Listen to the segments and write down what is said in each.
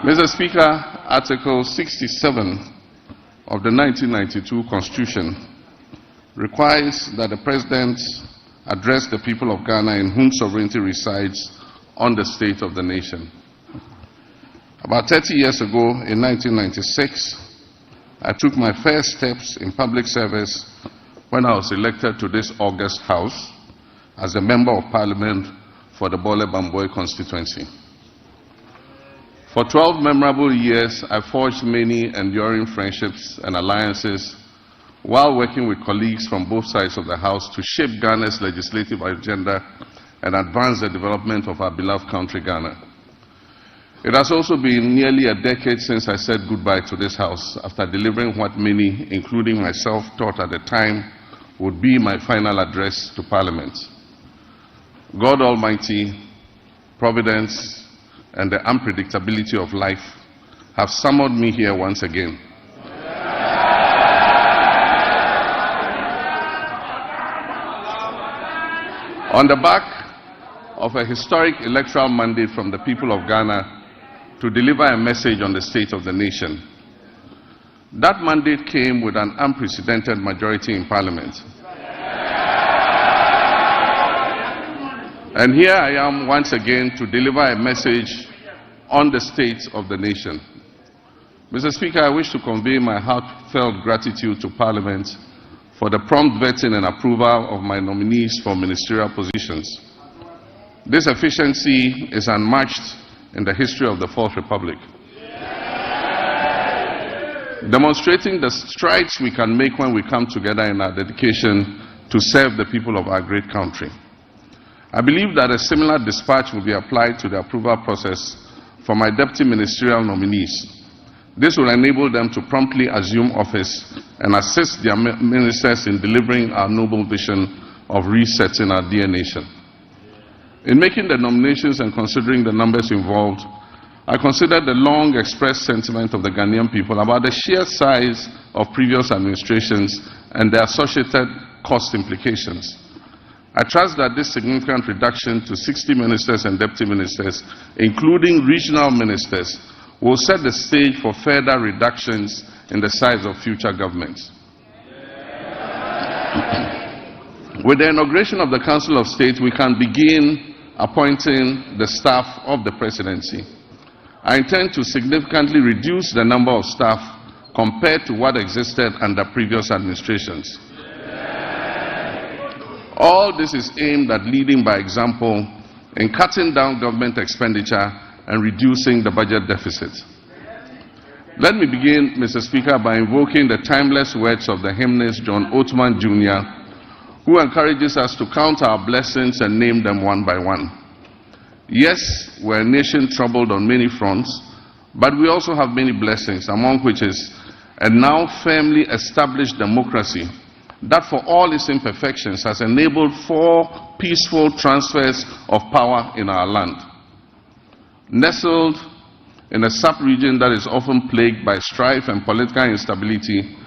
Mr. Speaker, Article 67 of the 1992 Constitution requires that the President address the people of Ghana in whom sovereignty resides on the state of the nation. About 30 years ago, in 1996, I took my first steps in public service when I was elected to this august House as a Member of Parliament for the Bole Bamboi constituency. For 12 memorable years, I forged many enduring friendships and alliances while working with colleagues from both sides of the House to shape Ghana's legislative agenda and advance the development of our beloved country, Ghana. It has also been nearly a decade since I said goodbye to this House after delivering what many, including myself, thought at the time would be my final address to Parliament. God Almighty, Providence, and the unpredictability of life have summoned me here once again. On the back of a historic electoral mandate from the people of Ghana to deliver a message on the state of the nation. That mandate came with an unprecedented majority in Parliament. And here I am once again to deliver a message on the state of the nation. Mr. Speaker, I wish to convey my heartfelt gratitude to Parliament for the prompt vetting and approval of my nominees for ministerial positions. This efficiency is unmatched in the history of the Fourth Republic, demonstrating the strides we can make when we come together in our dedication to serve the people of our great country. I believe that a similar dispatch will be applied to the approval process for my Deputy Ministerial nominees. This will enable them to promptly assume office and assist their ministers in delivering our noble vision of resetting our dear nation. In making the nominations and considering the numbers involved, I considered the long expressed sentiment of the Ghanaian people about the sheer size of previous administrations and their associated cost implications. I trust that this significant reduction to 60 ministers and deputy ministers, including regional ministers, will set the stage for further reductions in the size of future governments. With the inauguration of the Council of State, we can begin appointing the staff of the presidency. I intend to significantly reduce the number of staff compared to what existed under previous administrations. All this is aimed at leading by example in cutting down government expenditure and reducing the budget deficit. Let me begin, Mr. Speaker, by invoking the timeless words of the hymnist John Oatman Jr., who encourages us to count our blessings and name them one by one. Yes, we're a nation troubled on many fronts, but we also have many blessings, among which is a now firmly established democracy that, for all its imperfections, has enabled 4 peaceful transfers of power in our land. Nestled in a sub-region that is often plagued by strife and political instability,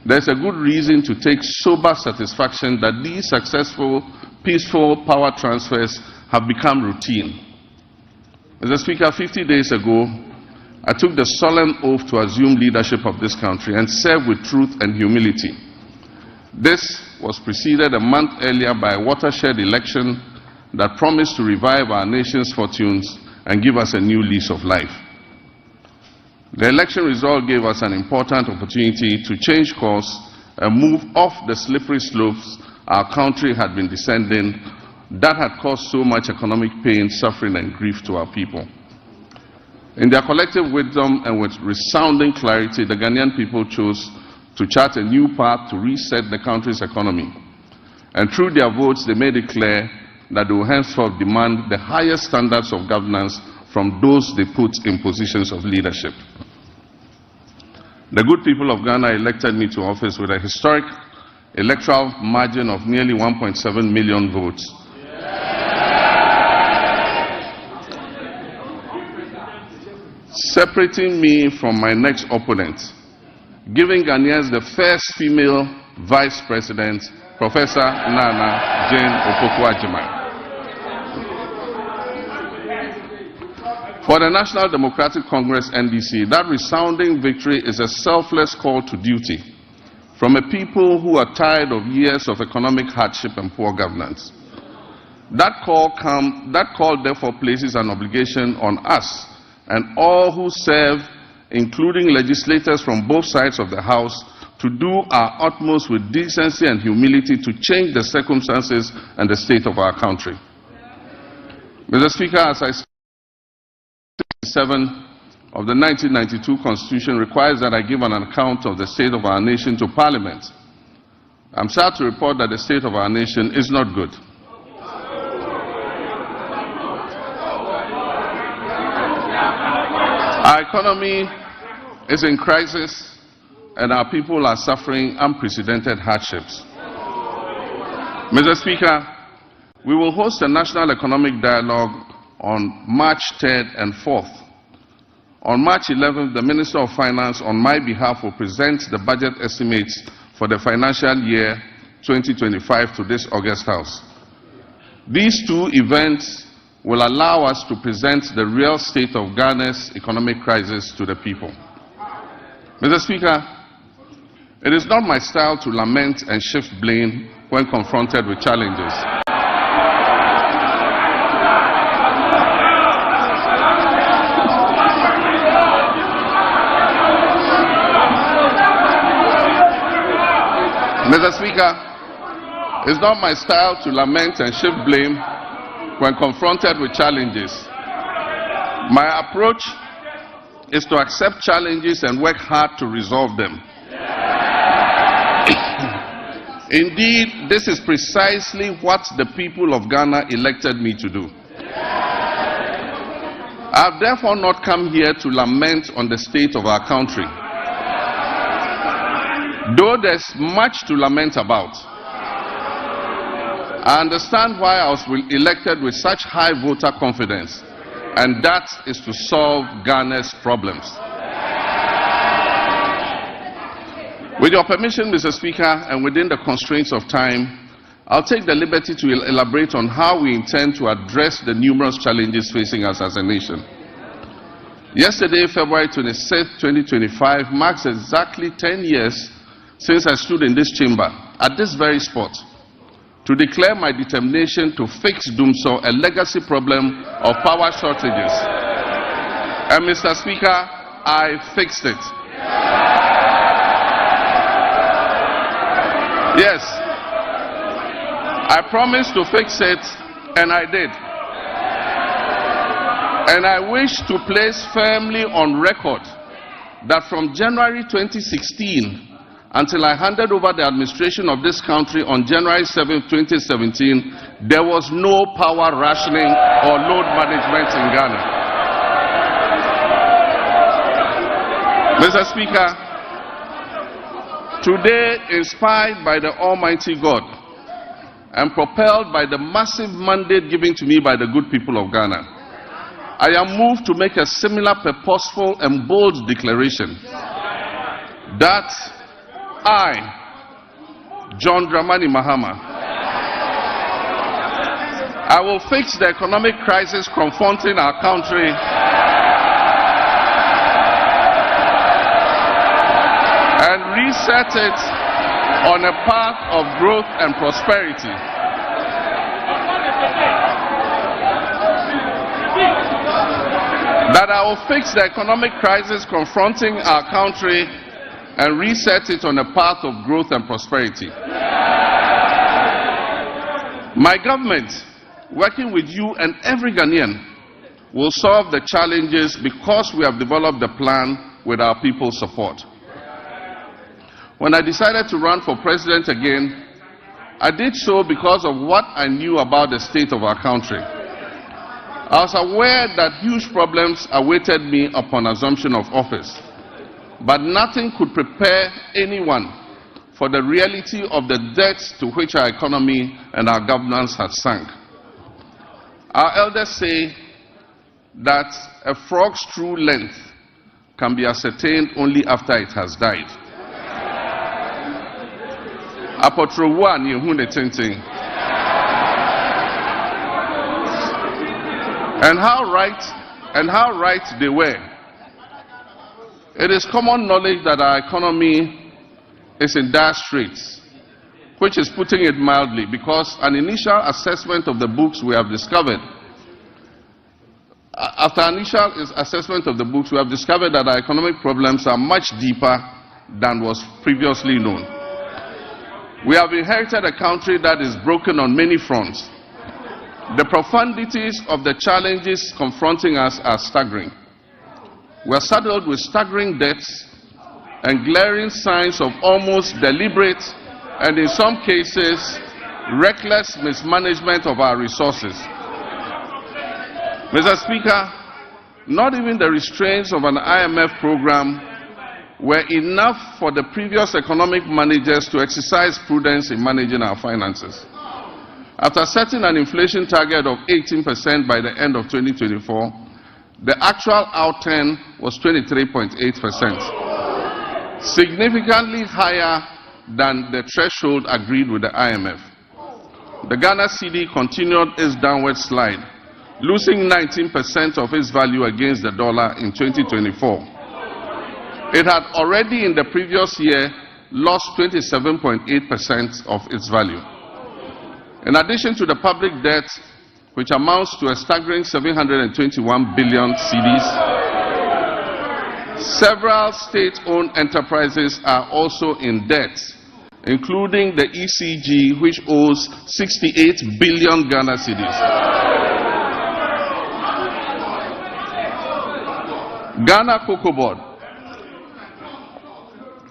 there's a good reason to take sober satisfaction that these successful, peaceful power transfers have become routine. Mr. Speaker, 50 days ago, I took the solemn oath to assume leadership of this country and serve with truth and humility. This was preceded a month earlier by a watershed election that promised to revive our nation's fortunes and give us a new lease of life. The election result gave us an important opportunity to change course and move off the slippery slopes our country had been descending that had caused so much economic pain, suffering, and grief to our people. In their collective wisdom and with resounding clarity, the Ghanaian people chose to chart a new path to reset the country's economy. And through their votes, they made it clear that they will henceforth demand the highest standards of governance from those they put in positions of leadership. The good people of Ghana elected me to office with a historic electoral margin of nearly 1.7 million votes. Separating me from my next opponent, giving Ghanaians the first female vice president, Professor Nana Jane Opoku-Agyeman. For the National Democratic Congress NDC, that resounding victory is a selfless call to duty from a people who are tired of years of economic hardship and poor governance. That call therefore places an obligation on us and all who serve, including legislators from both sides of the House, to do our utmost with decency and humility to change the circumstances and the state of our country. Mr. Speaker, as I said, 7 of the 1992 Constitution requires that I give an account of the state of our nation to Parliament. I'm sad to report that the state of our nation is not good. Our economy is in crisis and our people are suffering unprecedented hardships. Mr. Speaker, we will host a national economic dialogue on March 3rd and 4th. On March 11th, the Minister of Finance, on my behalf, will present the budget estimates for the financial year 2025 to this August House. These two events will allow us to present the real state of Ghana's economic crisis to the people. Mr. Speaker, it is not my style to lament and shift blame when confronted with challenges. Mr. Speaker, it's not my style to lament and shift blame when confronted with challenges. My approach is to accept challenges and work hard to resolve them. Indeed, this is precisely what the people of Ghana elected me to do. I have therefore not come here to lament on the state of our country, though there's much to lament about. I understand why I was elected with such high voter confidence, and that is to solve Ghana's problems. With your permission, Mr. Speaker, and within the constraints of time, I'll take the liberty to elaborate on how we intend to address the numerous challenges facing us as a nation. Yesterday, February 26, 2025, marks exactly 10 years since I stood in this chamber, at this very spot, to declare my determination to fix Dumso, a legacy problem of power shortages. And Mr. Speaker, I fixed it. Yes, I promised to fix it, and I did. And I wish to place firmly on record that from January 2016 until I handed over the administration of this country on January 7, 2017, there was no power rationing or load management in Ghana. Mr. Speaker, today, inspired by the Almighty God and propelled by the massive mandate given to me by the good people of Ghana, I am moved to make a similar purposeful and bold declaration that I, John Dramani Mahama, I will fix the economic crisis confronting our country and reset it on a path of growth and prosperity. That I will fix the economic crisis confronting our country and reset it on a path of growth and prosperity. My government, working with you and every Ghanaian, will solve the challenges because we have developed the plan with our people's support. When I decided to run for president again, I did so because of what I knew about the state of our country. I was aware that huge problems awaited me upon assumption of office, but nothing could prepare anyone for the reality of the depths to which our economy and our governance had sunk. Our elders say that a frog's true length can be ascertained only after it has died. Apotrowa ni ehun netintin. And how right and how right they were. It is common knowledge that our economy is in dire straits, which is putting it mildly, because an initial assessment of the books we have discovered, after initial assessment of the books, we have discovered that our economic problems are much deeper than was previously known. We have inherited a country that is broken on many fronts. The profundities of the challenges confronting us are staggering. We are saddled with staggering debts and glaring signs of almost deliberate and, in some cases, reckless mismanagement of our resources. Mr. Speaker, not even the restraints of an IMF program were enough for the previous economic managers to exercise prudence in managing our finances. After setting an inflation target of 18% by the end of 2024, the actual outturn was 23.8%, significantly higher than the threshold agreed with the IMF. The Ghana cedi continued its downward slide, losing 19% of its value against the dollar in 2024. It had already in the previous year lost 27.8% of its value. In addition to the public debt, which amounts to a staggering 721 billion cedis, several state-owned enterprises are also in debt, including the ECG, which owes 68 billion Ghana cedis. Ghana Cocoa Board,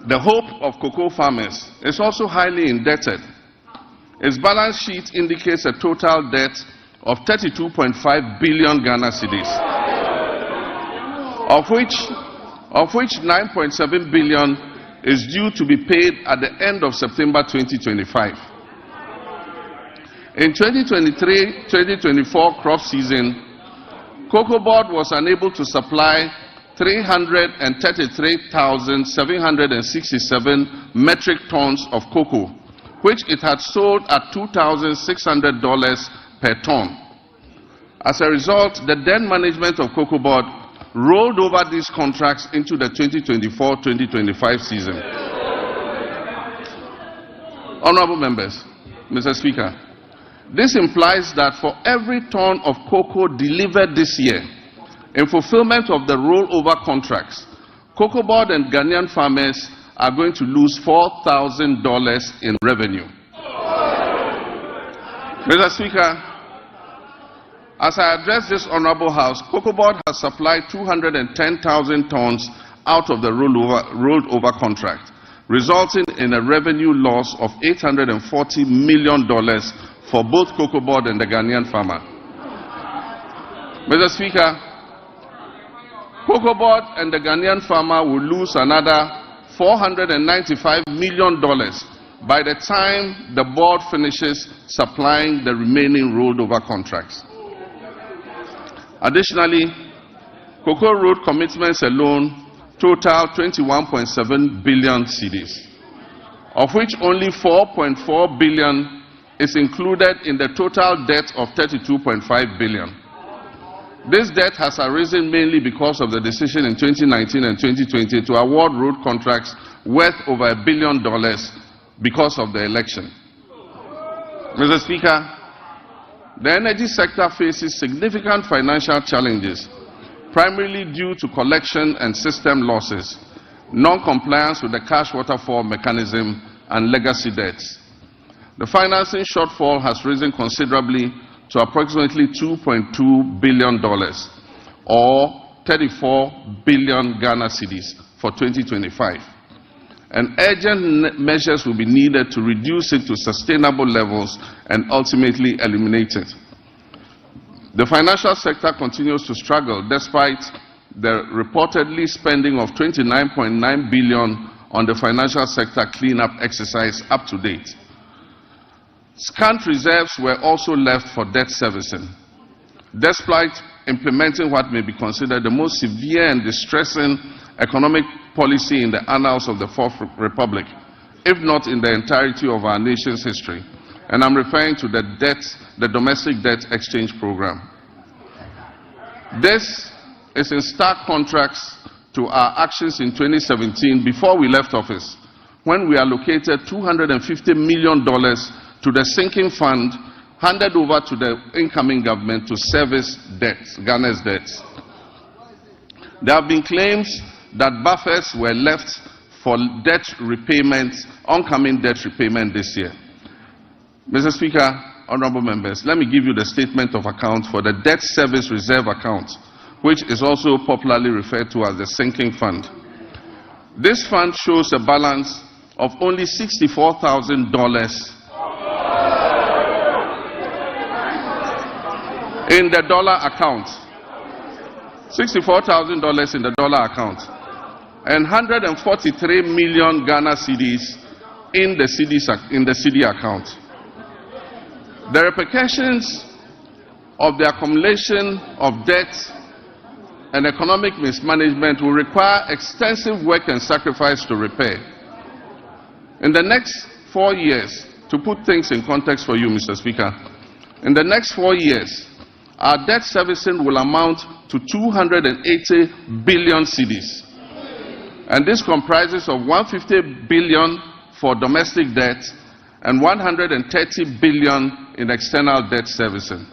the hope of cocoa farmers, is also highly indebted. Its balance sheet indicates a total debt of 32.5 billion Ghana cedis, of which 9.7 billion is due to be paid at the end of September 2025. In 2023-2024 crop season, Cocoa Board was unable to supply 333,767 metric tons of cocoa, which it had sold at $2,600 per ton. As a result, the then management of Cocoa Board rolled over these contracts into the 2024-2025 season. Honorable members, Mr. Speaker, this implies that for every ton of cocoa delivered this year, in fulfillment of the rollover contracts, Cocoa Board and Ghanaian farmers are going to lose $4,000 in revenue. Mr. Speaker, as I address this Honorable House, Cocoa Board has supplied 210,000 tons out of the rolled over contract, resulting in a revenue loss of $840 million for both Cocoa Board and the Ghanaian farmer. Mr. Speaker, Cocoa Board and the Ghanaian farmer will lose another $495 million by the time the board finishes supplying the remaining rolled over contracts. Additionally, cocoa road commitments alone total 21.7 billion cedis, of which only 4.4 billion is included in the total debt of 32.5 billion. This debt has arisen mainly because of the decision in 2019 and 2020 to award road contracts worth over $1 billion because of the election. Mr. Speaker, the energy sector faces significant financial challenges, primarily due to collection and system losses, non-compliance with the cash waterfall mechanism, and legacy debts. The financing shortfall has risen considerably to approximately $2.2 billion, or 34 billion Ghana cedis for 2025. And urgent measures will be needed to reduce it to sustainable levels and ultimately eliminate it. The financial sector continues to struggle despite the reportedly spending of 29.9 billion on the financial sector cleanup exercise up to date. Scant reserves were also left for debt servicing, despite implementing what may be considered the most severe and distressing economic policy in the annals of the Fourth Republic, if not in the entirety of our nation's history. And I'm referring to the domestic debt exchange program. This is in stark contrast to our actions in 2017 before we left office, when we allocated $250 million to the sinking fund handed over to the incoming government to service debts, Ghana's debts. There have been claims that buffers were left for debt repayment, oncoming debt repayment this year. Mr. Speaker, honorable members, let me give you the statement of account for the debt service reserve account, which is also popularly referred to as the sinking fund. This fund shows a balance of only $64,000 in the dollar account. $64,000 in the dollar account, and 143 million Ghana cedis in the CD account. The repercussions of the accumulation of debt and economic mismanagement will require extensive work and sacrifice to repair. In the next 4 years, to put things in context for you, Mr. Speaker, in the next 4 years, our debt servicing will amount to 280 billion cedis. And this comprises of 150 billion for domestic debt and 130 billion in external debt servicing.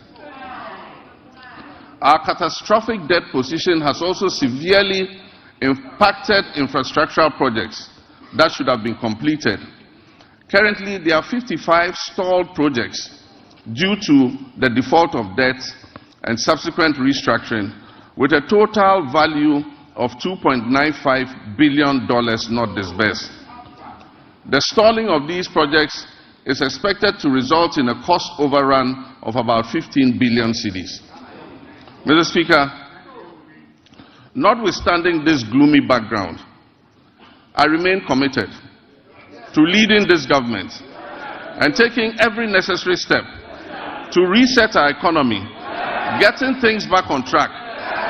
Our catastrophic debt position has also severely impacted infrastructural projects that should have been completed. Currently, there are 55 stalled projects due to the default of debt and subsequent restructuring, with a total value of $2.95 billion not disbursed. The stalling of these projects is expected to result in a cost overrun of about 15 billion cedis. Mr. Speaker, notwithstanding this gloomy background, I remain committed to leading this government and taking every necessary step to reset our economy, getting things back on track,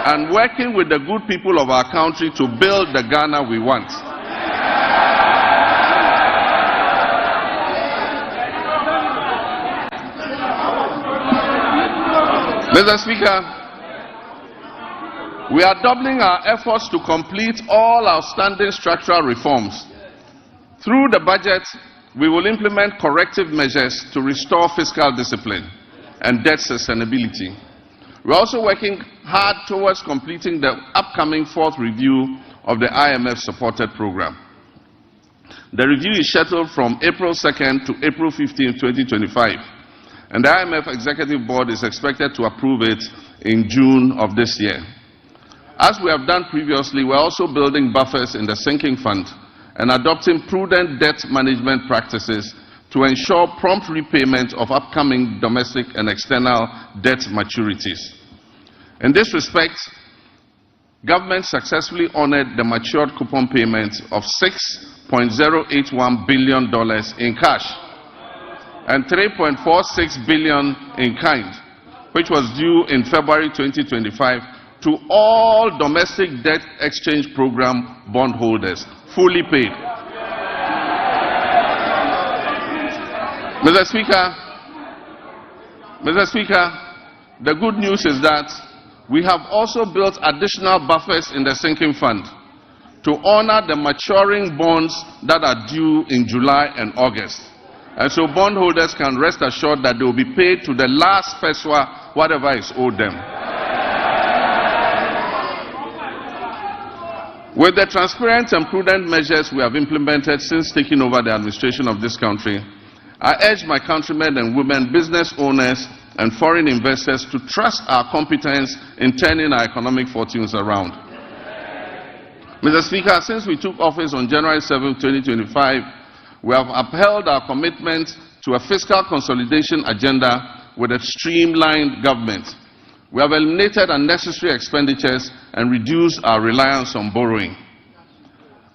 and working with the good people of our country to build the Ghana we want. Mr. Speaker, we are doubling our efforts to complete all outstanding structural reforms. Through the budget, we will implement corrective measures to restore fiscal discipline and debt sustainability. We are also working hard towards completing the upcoming 4th review of the IMF-supported program. The review is scheduled from April 2nd to April 15, 2025, and the IMF Executive Board is expected to approve it in June of this year. As we have done previously, we are also building buffers in the sinking fund and adopting prudent debt management practices to ensure prompt repayment of upcoming domestic and external debt maturities. In this respect, government successfully honored the matured coupon payment of $6.081 billion in cash and $3.46 billion in kind, which was due in February 2025 to all domestic debt exchange program bondholders, fully paid. Mr. Speaker, the good news is that we have also built additional buffers in the sinking fund to honor the maturing bonds that are due in July and August. And so bondholders can rest assured that they will be paid to the last peswa, whatever is owed them. With the transparent and prudent measures we have implemented since taking over the administration of this country, I urge my countrymen and women, business owners, and foreign investors to trust our competence in turning our economic fortunes around. Mr. Speaker, since we took office on January 7, 2025, we have upheld our commitment to a fiscal consolidation agenda with a streamlined government. We have eliminated unnecessary expenditures and reduced our reliance on borrowing.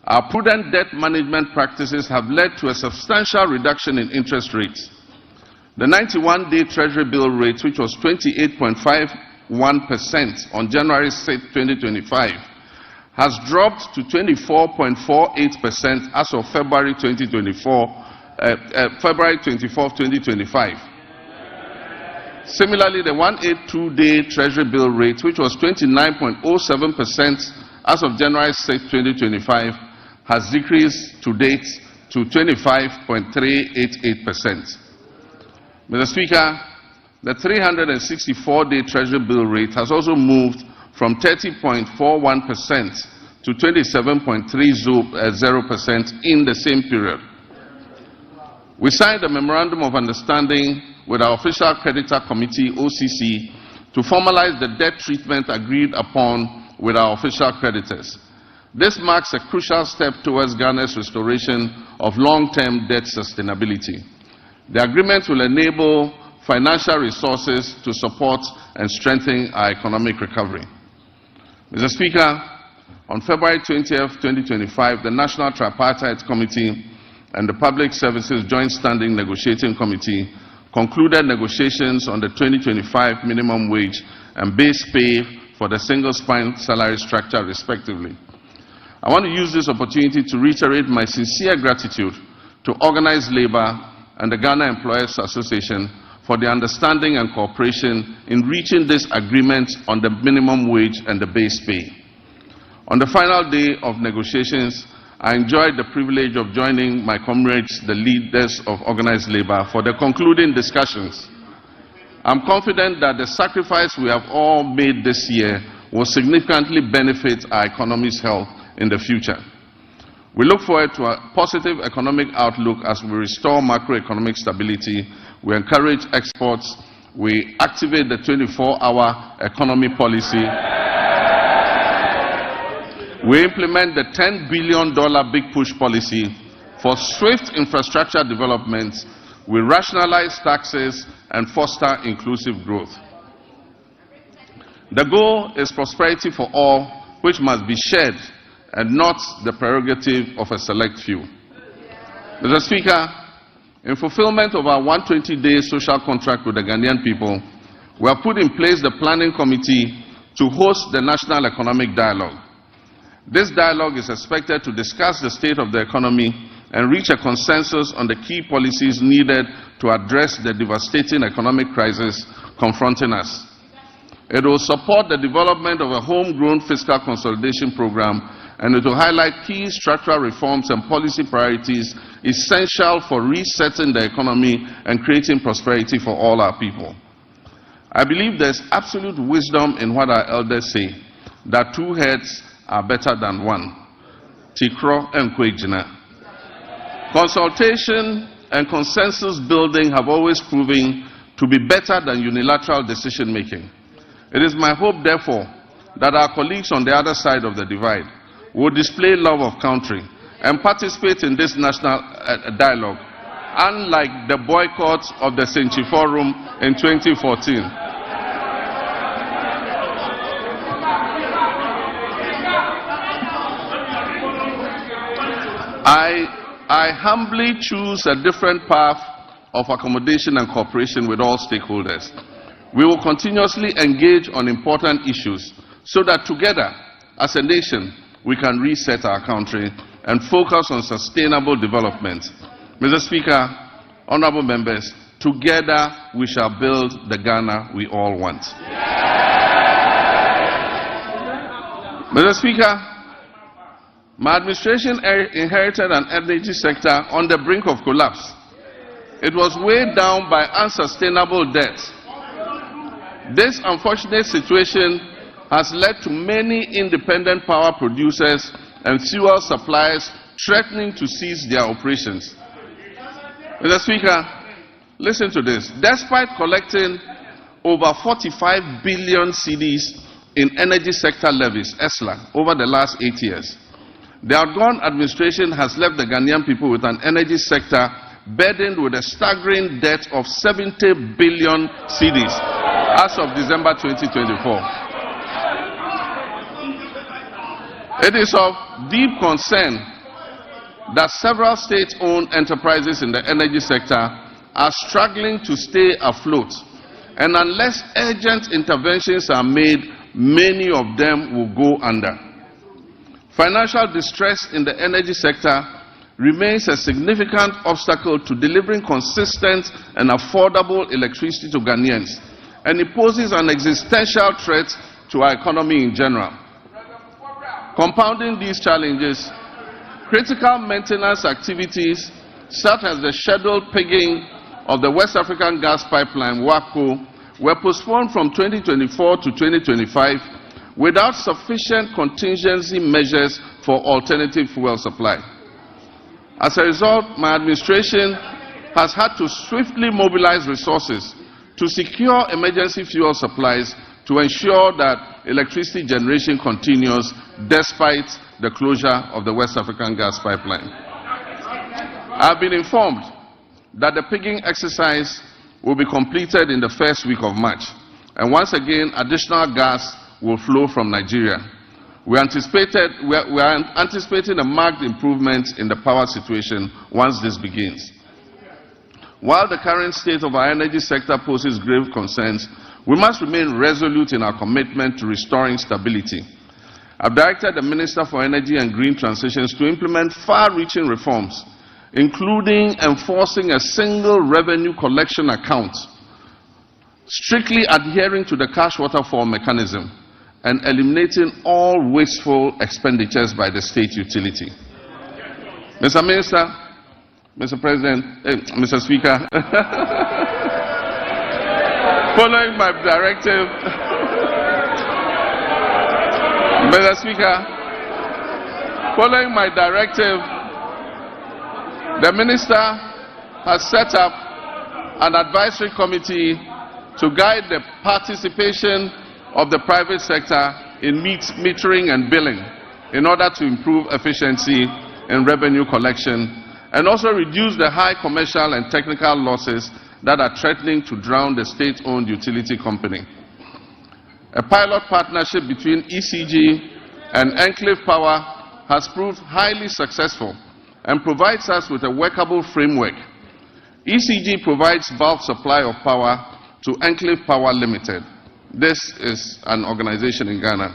Our prudent debt management practices have led to a substantial reduction in interest rates. The 91-day Treasury bill rate, which was 28.51% on January 6, 2025, has dropped to 24.48% as of February 24, 2025. Similarly, the 182-day Treasury bill rate, which was 29.07% as of January 6, 2025, has decreased to date to 25.388%. Mr. Speaker, the 364-day Treasury bill rate has also moved from 30.41% to 27.30% in the same period. We signed a Memorandum of Understanding with our Official Creditor Committee, OCC, to formalize the debt treatment agreed upon with our official creditors. This marks a crucial step towards Ghana's restoration of long-term debt sustainability. The agreement will enable financial resources to support and strengthen our economic recovery. Mr. Speaker, on February 20th, 2025, the National Tripartite Committee and the Public Services Joint Standing Negotiating Committee concluded negotiations on the 2025 minimum wage and base pay for the single-spine salary structure, respectively. I want to use this opportunity to reiterate my sincere gratitude to organized labor and the Ghana Employers Association for the understanding and cooperation in reaching this agreement on the minimum wage and the base pay. On the final day of negotiations, I enjoyed the privilege of joining my comrades, the leaders of organized labor, for the concluding discussions. I'm confident that the sacrifice we have all made this year will significantly benefit our economy's health in the future. We look forward to a positive economic outlook as we restore macroeconomic stability, we encourage exports, we activate the 24-hour economy policy, we implement the $10 billion Big Push policy for swift infrastructure development, we rationalize taxes and foster inclusive growth. The goal is prosperity for all, which must be shared and not the prerogative of a select few. Mr. Speaker, in fulfillment of our 120-day social contract with the Ghanaian people, we have put in place the Planning Committee to host the National Economic Dialogue. This dialogue is expected to discuss the state of the economy and reach a consensus on the key policies needed to address the devastating economic crisis confronting us. It will support the development of a homegrown fiscal consolidation program, and it will highlight key structural reforms and policy priorities essential for resetting the economy and creating prosperity for all our people. I believe there is absolute wisdom in what our elders say, that two heads are better than one. Tikro and Kwejina. Consultation and consensus building have always proven to be better than unilateral decision making. It is my hope, therefore, that our colleagues on the other side of the divide will display love of country and participate in this national dialogue, unlike the boycott of the Senchi Forum in 2014. I humbly choose a different path of accommodation and cooperation with all stakeholders. We will continuously engage on important issues so that together, as a nation, we can reset our country and focus on sustainable development. Mr. Speaker, honorable members, together we shall build the Ghana we all want. Mr. Speaker, my administration inherited an energy sector on the brink of collapse. It was weighed down by unsustainable debt. This unfortunate situation has led to many independent power producers and fuel suppliers threatening to cease their operations. Mr. Speaker, listen to this. Despite collecting over 45 billion cedis in energy sector levies, ESLA, over the last 8 years, the outgone administration has left the Ghanaian people with an energy sector burdened with a staggering debt of 70 billion cedis as of December 2024. It is of deep concern that several state-owned enterprises in the energy sector are struggling to stay afloat, and unless urgent interventions are made, many of them will go under. Financial distress in the energy sector remains a significant obstacle to delivering consistent and affordable electricity to Ghanaians, and it poses an existential threat to our economy in general. Compounding these challenges, critical maintenance activities such as the scheduled pigging of the West African gas pipeline, WAPCO, were postponed from 2024 to 2025 without sufficient contingency measures for alternative fuel supply. As a result, my administration has had to swiftly mobilize resources to secure emergency fuel supplies to ensure that electricity generation continues despite the closure of the West African gas pipeline. I have been informed that the pigging exercise will be completed in the first week of March, and once again additional gas will flow from Nigeria. We are anticipating a marked improvement in the power situation once this begins. While the current state of our energy sector poses grave concerns, we must remain resolute in our commitment to restoring stability. I've directed the Minister for Energy and Green Transitions to implement far-reaching reforms, including enforcing a single revenue collection account, strictly adhering to the cash waterfall mechanism, and eliminating all wasteful expenditures by the state utility. Mr. Minister, Mr. President, Mr. Speaker, following my directive, Mr. Speaker, following my directive, the Minister has set up an advisory committee to guide the participation of the private sector in metering and billing in order to improve efficiency in revenue collection and also reduce the high commercial and technical losses that are threatening to drown the state-owned utility company. A pilot partnership between ECG and Enclave Power has proved highly successful and provides us with a workable framework. ECG provides bulk supply of power to Enclave Power Limited. This is an organization in Ghana.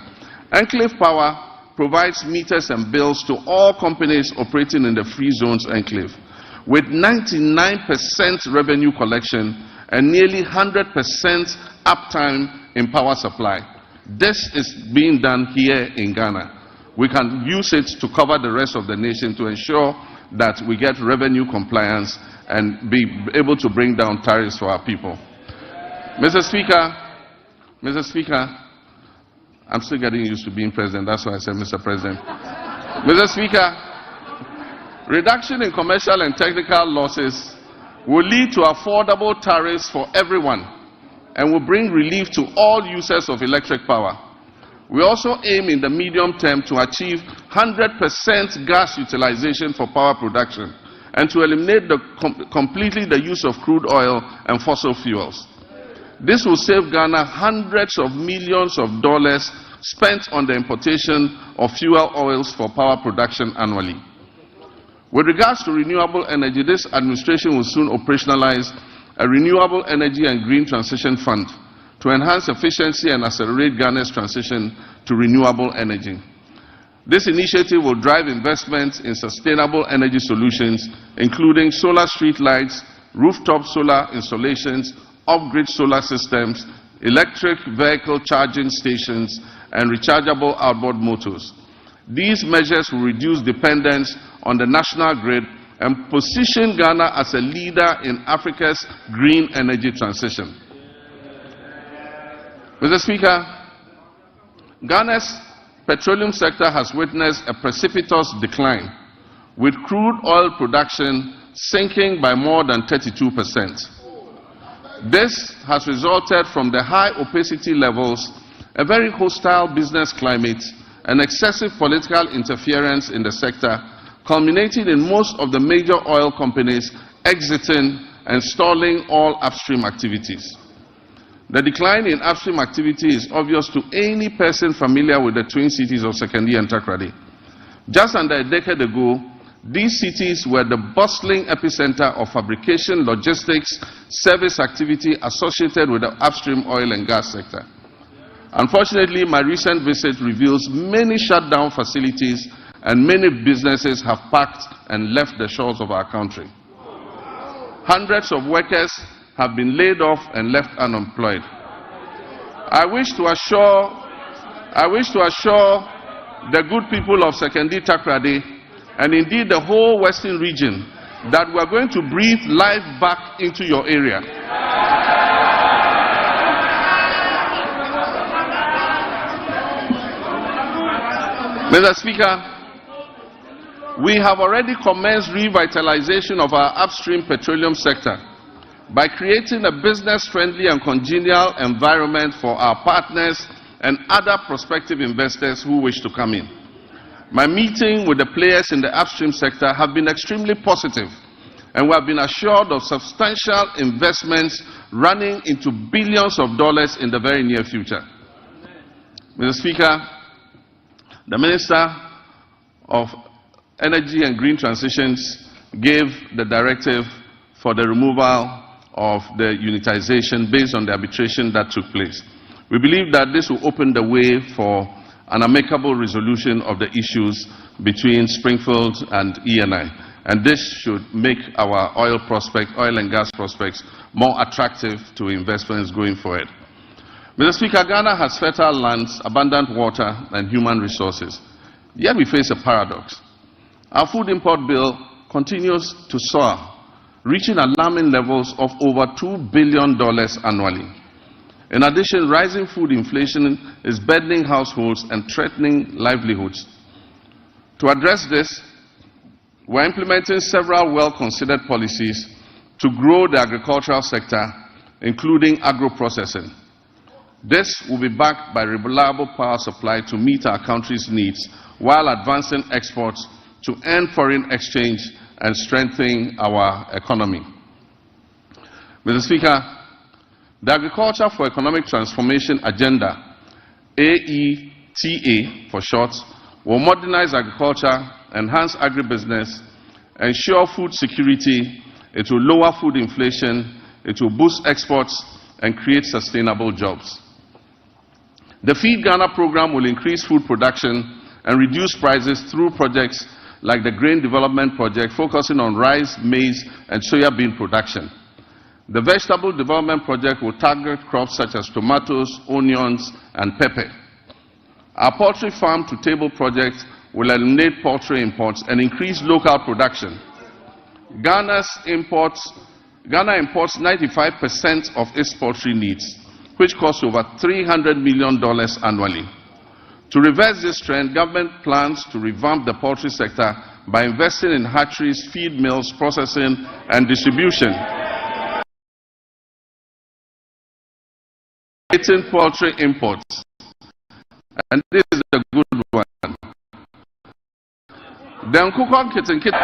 Enclave Power provides meters and bills to all companies operating in the free zones enclave, with 99% revenue collection and nearly 100% uptime in power supply. This is being done here in Ghana. We can use it to cover the rest of the nation to ensure that we get revenue compliance and be able to bring down tariffs for our people. Mr. Speaker, I'm still getting used to being president, that's why I said Mr. President. Mr. Speaker, reduction in commercial and technical losses will lead to affordable tariffs for everyone and will bring relief to all users of electric power. We also aim in the medium term to achieve 100% gas utilization for power production and to eliminate completely the use of crude oil and fossil fuels. This will save Ghana hundreds of millions of dollars spent on the importation of fuel oils for power production annually. With regards to renewable energy, this administration will soon operationalize a renewable energy and green transition fund to enhance efficiency and accelerate Ghana's transition to renewable energy. This initiative will drive investments in sustainable energy solutions, including solar street lights, rooftop solar installations, off-grid solar systems, electric vehicle charging stations, and rechargeable outboard motors. These measures will reduce dependence on the national grid and position Ghana as a leader in Africa's green energy transition. Mr. Speaker, Ghana's petroleum sector has witnessed a precipitous decline, with crude oil production sinking by more than 32%. This has resulted from the high opacity levels, a very hostile business climate, and excessive political interference in the sector, culminating in most of the major oil companies exiting and stalling all upstream activities. The decline in upstream activity is obvious to any person familiar with the twin cities of Sekondi and Takoradi. Just under a decade ago, these cities were the bustling epicenter of fabrication, logistics, service activity associated with the upstream oil and gas sector. Unfortunately, my recent visit reveals many shut down facilities and many businesses have packed and left the shores of our country. Hundreds of workers have been laid off and left unemployed. I wish to assure the good people of Sekondi Takoradi and indeed the whole Western region that we are going to breathe life back into your area. Mr. Speaker, we have already commenced revitalization of our upstream petroleum sector by creating a business-friendly and congenial environment for our partners and other prospective investors who wish to come in. My meeting with the players in the upstream sector have been extremely positive, and we have been assured of substantial investments running into billions of dollars in the very near future. Mr. Speaker, the Minister of Energy and Green Transitions gave the directive for the removal of the unitization based on the arbitration that took place. We believe that this will open the way for an amicable resolution of the issues between Springfield and ENI, and this should make our oil and gas prospects more attractive to investments going forward. Mr. Speaker, Ghana has fertile lands, abundant water, and human resources. Yet we face a paradox. Our food import bill continues to soar, reaching alarming levels of over $2 billion annually. In addition, rising food inflation is burdening households and threatening livelihoods. To address this, we are implementing several well-considered policies to grow the agricultural sector, including agro-processing. This will be backed by reliable power supply to meet our country's needs while advancing exports to earn foreign exchange and strengthen our economy. Mr. Speaker, the Agriculture for Economic Transformation Agenda, AETA for short, will modernize agriculture, enhance agribusiness, ensure food security, it will lower food inflation, it will boost exports, and create sustainable jobs. The Feed Ghana program will increase food production and reduce prices through projects like the Grain Development Project, focusing on rice, maize, and soya bean production. The Vegetable Development Project will target crops such as tomatoes, onions, and pepper. Our Poultry Farm to Table project will eliminate poultry imports and increase local production. Ghana imports 95% of its poultry needs, which costs over $300 million annually. To reverse this trend, government plans to revamp the poultry sector by investing in hatcheries, feed mills, processing, and distribution. It's poultry imports, and this is a good one. Then Kukon Kitten Kitten.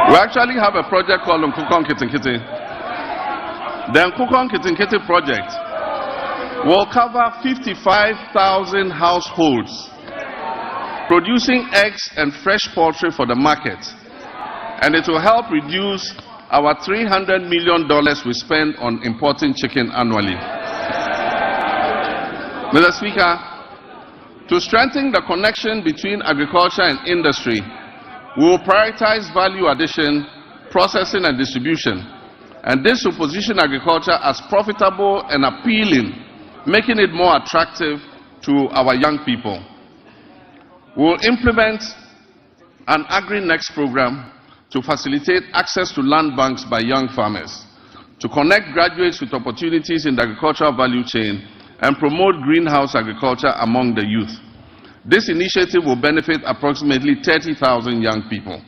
We actually have a project called Nkukon Kitten Kitten. The Nkukon Kitten Kitten project will cover 55,000 households producing eggs and fresh poultry for the market, and it will help reduce our $300 million we spend on importing chicken annually. Mr. Speaker, to strengthen the connection between agriculture and industry, we will prioritize value addition, processing, and distribution, and this will position agriculture as profitable and appealing, making it more attractive to our young people. We will implement an Agri-Next program to facilitate access to land banks by young farmers, to connect graduates with opportunities in the agricultural value chain, and promote greenhouse agriculture among the youth. This initiative will benefit approximately 30,000 young people.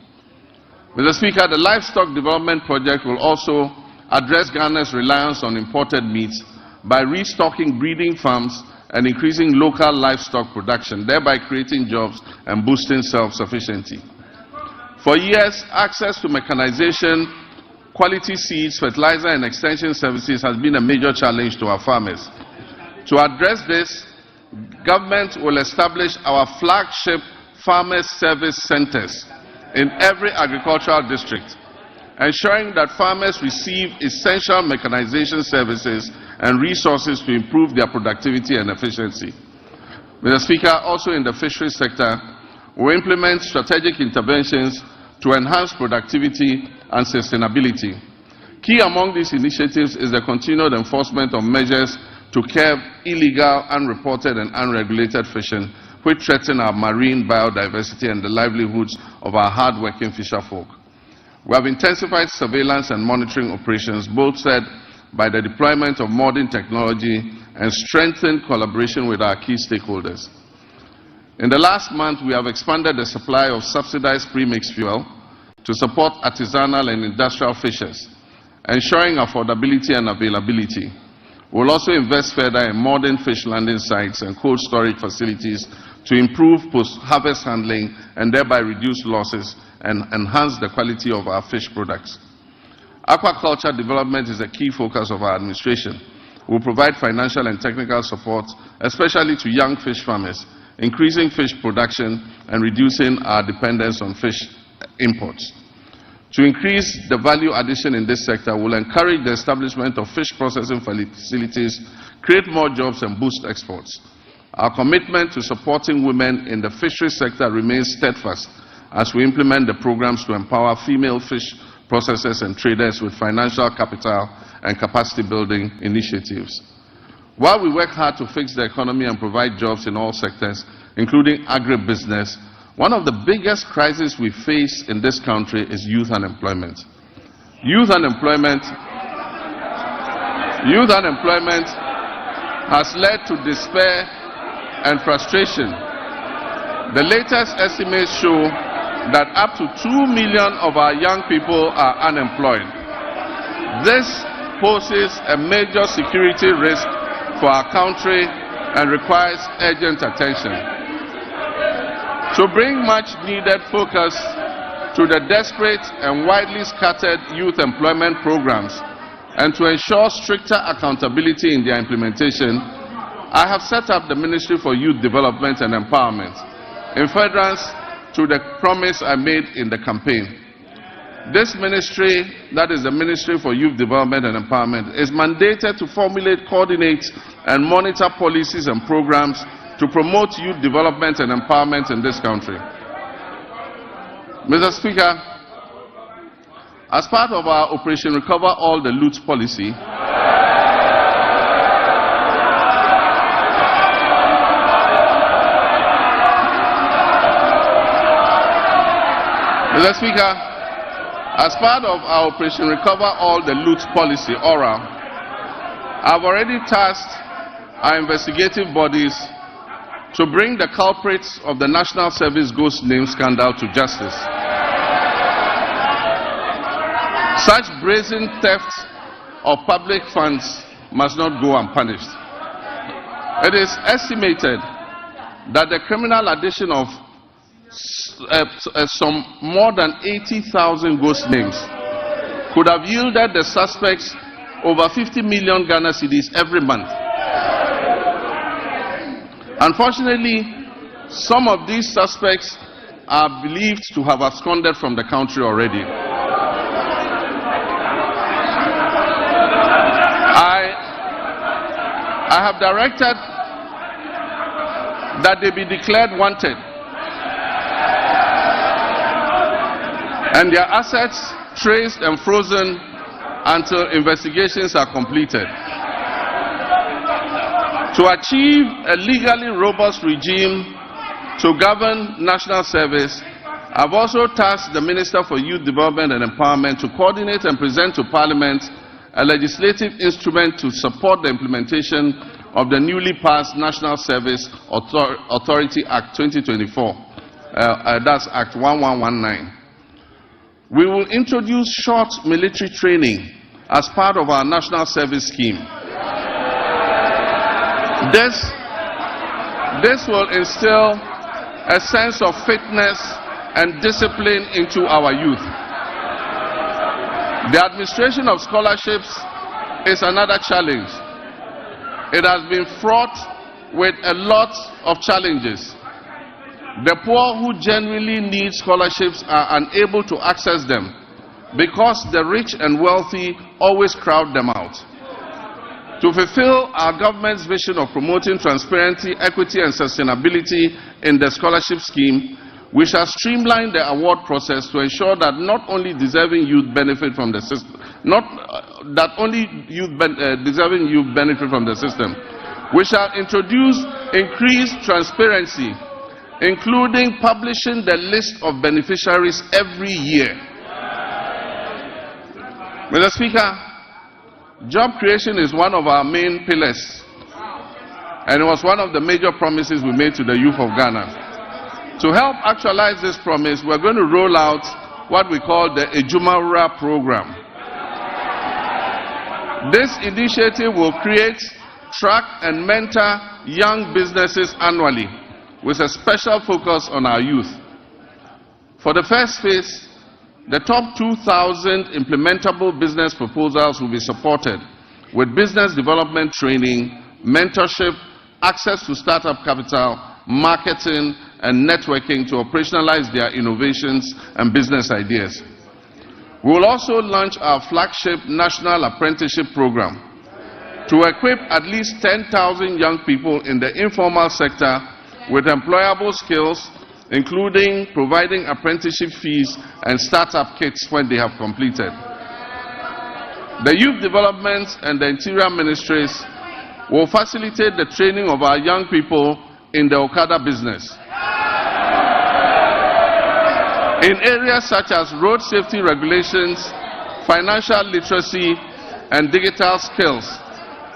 Mr. Speaker, the Livestock Development Project will also address Ghana's reliance on imported meats by restocking breeding farms and increasing local livestock production, thereby creating jobs and boosting self-sufficiency. For years, access to mechanization, quality seeds, fertilizer, and extension services has been a major challenge to our farmers. To address this, government will establish our flagship farmers service centers in every agricultural district, ensuring that farmers receive essential mechanization services and resources to improve their productivity and efficiency. Mr. Speaker, also in the fisheries sector, will implement strategic interventions to enhance productivity and sustainability. Key among these initiatives is the continued enforcement of measures to curb illegal, unreported and unregulated fishing, which threaten our marine biodiversity and the livelihoods of our hard-working fisherfolk. We have intensified surveillance and monitoring operations, bolstered by the deployment of modern technology and strengthened collaboration with our key stakeholders. In the last month, we have expanded the supply of subsidized premixed fuel to support artisanal and industrial fishers, ensuring affordability and availability. We will also invest further in modern fish landing sites and cold storage facilities to improve post-harvest handling and thereby reduce losses and enhance the quality of our fish products. Aquaculture development is a key focus of our administration. We will provide financial and technical support, especially to young fish farmers, increasing fish production and reducing our dependence on fish imports. To increase the value addition in this sector, we will encourage the establishment of fish processing facilities, create more jobs and boost exports. Our commitment to supporting women in the fisheries sector remains steadfast as we implement the programs to empower female fish processors and traders with financial capital and capacity building initiatives. While we work hard to fix the economy and provide jobs in all sectors, including agribusiness, one of the biggest crises we face in this country is youth unemployment. Youth unemployment has led to despair and frustration. The latest estimates show that up to 2 million of our young people are unemployed. This poses a major security risk for our country and requires urgent attention. To bring much needed focus to the desperate and widely scattered youth employment programs and to ensure stricter accountability in their implementation, I have set up the Ministry for Youth Development and Empowerment in furtherance to the promise I made in the campaign. This ministry, that is the Ministry for Youth Development and Empowerment, is mandated to formulate, coordinate, and monitor policies and programs to promote youth development and empowerment in this country. Mr. Speaker, as part of our Operation Recover All the Loot policy, Mr. Speaker, as part of our Operation Recover All the Loot policy, ORA, I've already tasked our investigative bodies to bring the culprits of the National Service Ghost Name scandal to justice. Such brazen theft of public funds must not go unpunished. It is estimated that the criminal addition of some more than 80,000 ghost names could have yielded the suspects over 50 million Ghana cedis every month. Unfortunately, some of these suspects are believed to have absconded from the country already. I have directed that they be declared wanted and their assets traced and frozen until investigations are completed. To achieve a legally robust regime to govern national service, I've also tasked the Minister for Youth Development and Empowerment to coordinate and present to Parliament a legislative instrument to support the implementation of the newly passed National Service Authority Act 2024, that's Act 1119. We will introduce short military training as part of our national service scheme. This will instill a sense of fitness and discipline into our youth. The administration of scholarships is another challenge. It has been fraught with a lot of challenges. The poor who genuinely need scholarships are unable to access them because the rich and wealthy always crowd them out. To fulfill our government's vision of promoting transparency, equity, and sustainability in the scholarship scheme, We shall streamline the award process to ensure that not only deserving youth benefit from the system, deserving youth benefit from the system. We shall introduce increased transparency, including publishing the list of beneficiaries every year. Mr. Speaker, job creation is one of our main pillars, and it was one of the major promises we made to the youth of Ghana. To help actualize this promise, we're going to roll out what we call the Ejumawura program. This initiative will create, track, and mentor young businesses annually, with a special focus on our youth. For the first phase, the top 2,000 implementable business proposals will be supported with business development training, mentorship, access to startup capital, marketing, and networking to operationalize their innovations and business ideas. We will also launch our flagship National Apprenticeship Program to equip at least 10,000 young people in the informal sector with employable skills, including providing apprenticeship fees and startup kits when they have completed. The Youth Development and the Interior Ministries will facilitate the training of our young people in the Okada business in areas such as road safety regulations, financial literacy, and digital skills,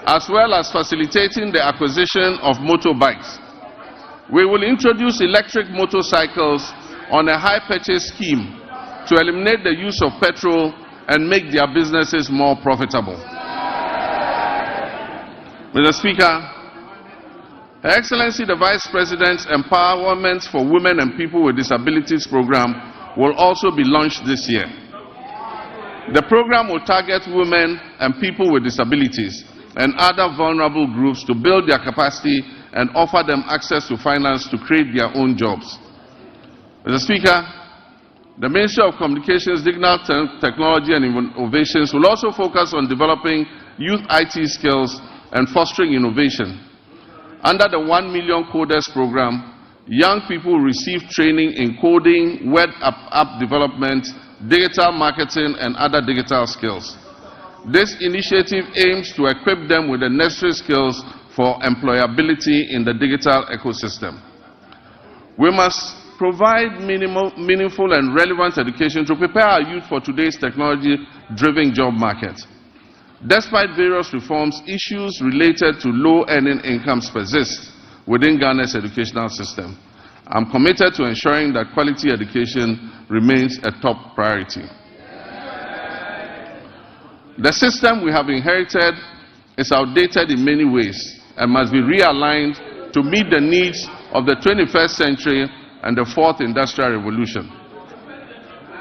as well as facilitating the acquisition of motorbikes. We will introduce electric motorcycles on a high purchase scheme to eliminate the use of petrol and make their businesses more profitable. Mr. Speaker, Her Excellency the Vice President's Empowerment for Women and People with Disabilities program will also be launched this year. The program will target women and people with disabilities and other vulnerable groups to build their capacity and offer them access to finance to create their own jobs. Mr. Speaker, the Ministry of Communications, Digital Technology and Innovations will also focus on developing youth IT skills and fostering innovation. Under the 1 Million Coders program, young people receive training in coding, web app development, digital marketing, and other digital skills. This initiative aims to equip them with the necessary skills for employability in the digital ecosystem. We must provide meaningful and relevant education to prepare our youth for today's technology-driven job market. Despite various reforms, issues related to low-earning incomes persist within Ghana's educational system. I'm committed to ensuring that quality education remains a top priority. The system we have inherited is outdated in many ways and must be realigned to meet the needs of the 21st century and the fourth industrial revolution.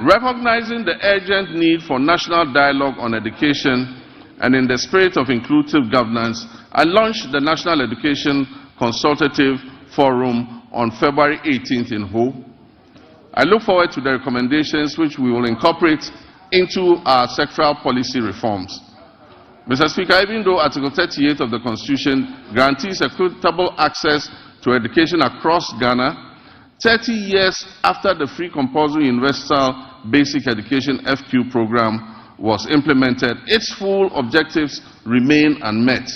Recognizing the urgent need for national dialogue on education and in the spirit of inclusive governance, I launched the National Education Consultative Forum on February 18th in Ho. I look forward to the recommendations which we will incorporate into our sectoral policy reforms. Mr. Speaker, even though Article 38 of the Constitution guarantees equitable access to education across Ghana, 30 years after the Free Compulsory Universal Basic Education FQ program was implemented, its full objectives remain unmet.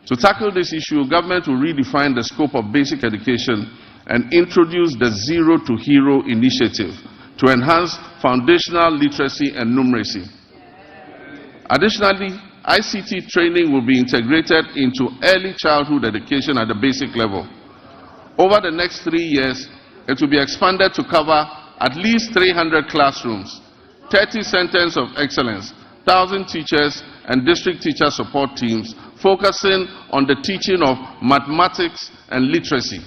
To tackle this issue, government will redefine the scope of basic education and introduce the Zero to Hero initiative to enhance foundational literacy and numeracy. Additionally, ICT training will be integrated into early childhood education at the basic level. Over the next 3 years, it will be expanded to cover at least 300 classrooms, 30 centers of excellence, 1,000 teachers and district teacher support teams focusing on the teaching of mathematics and literacy.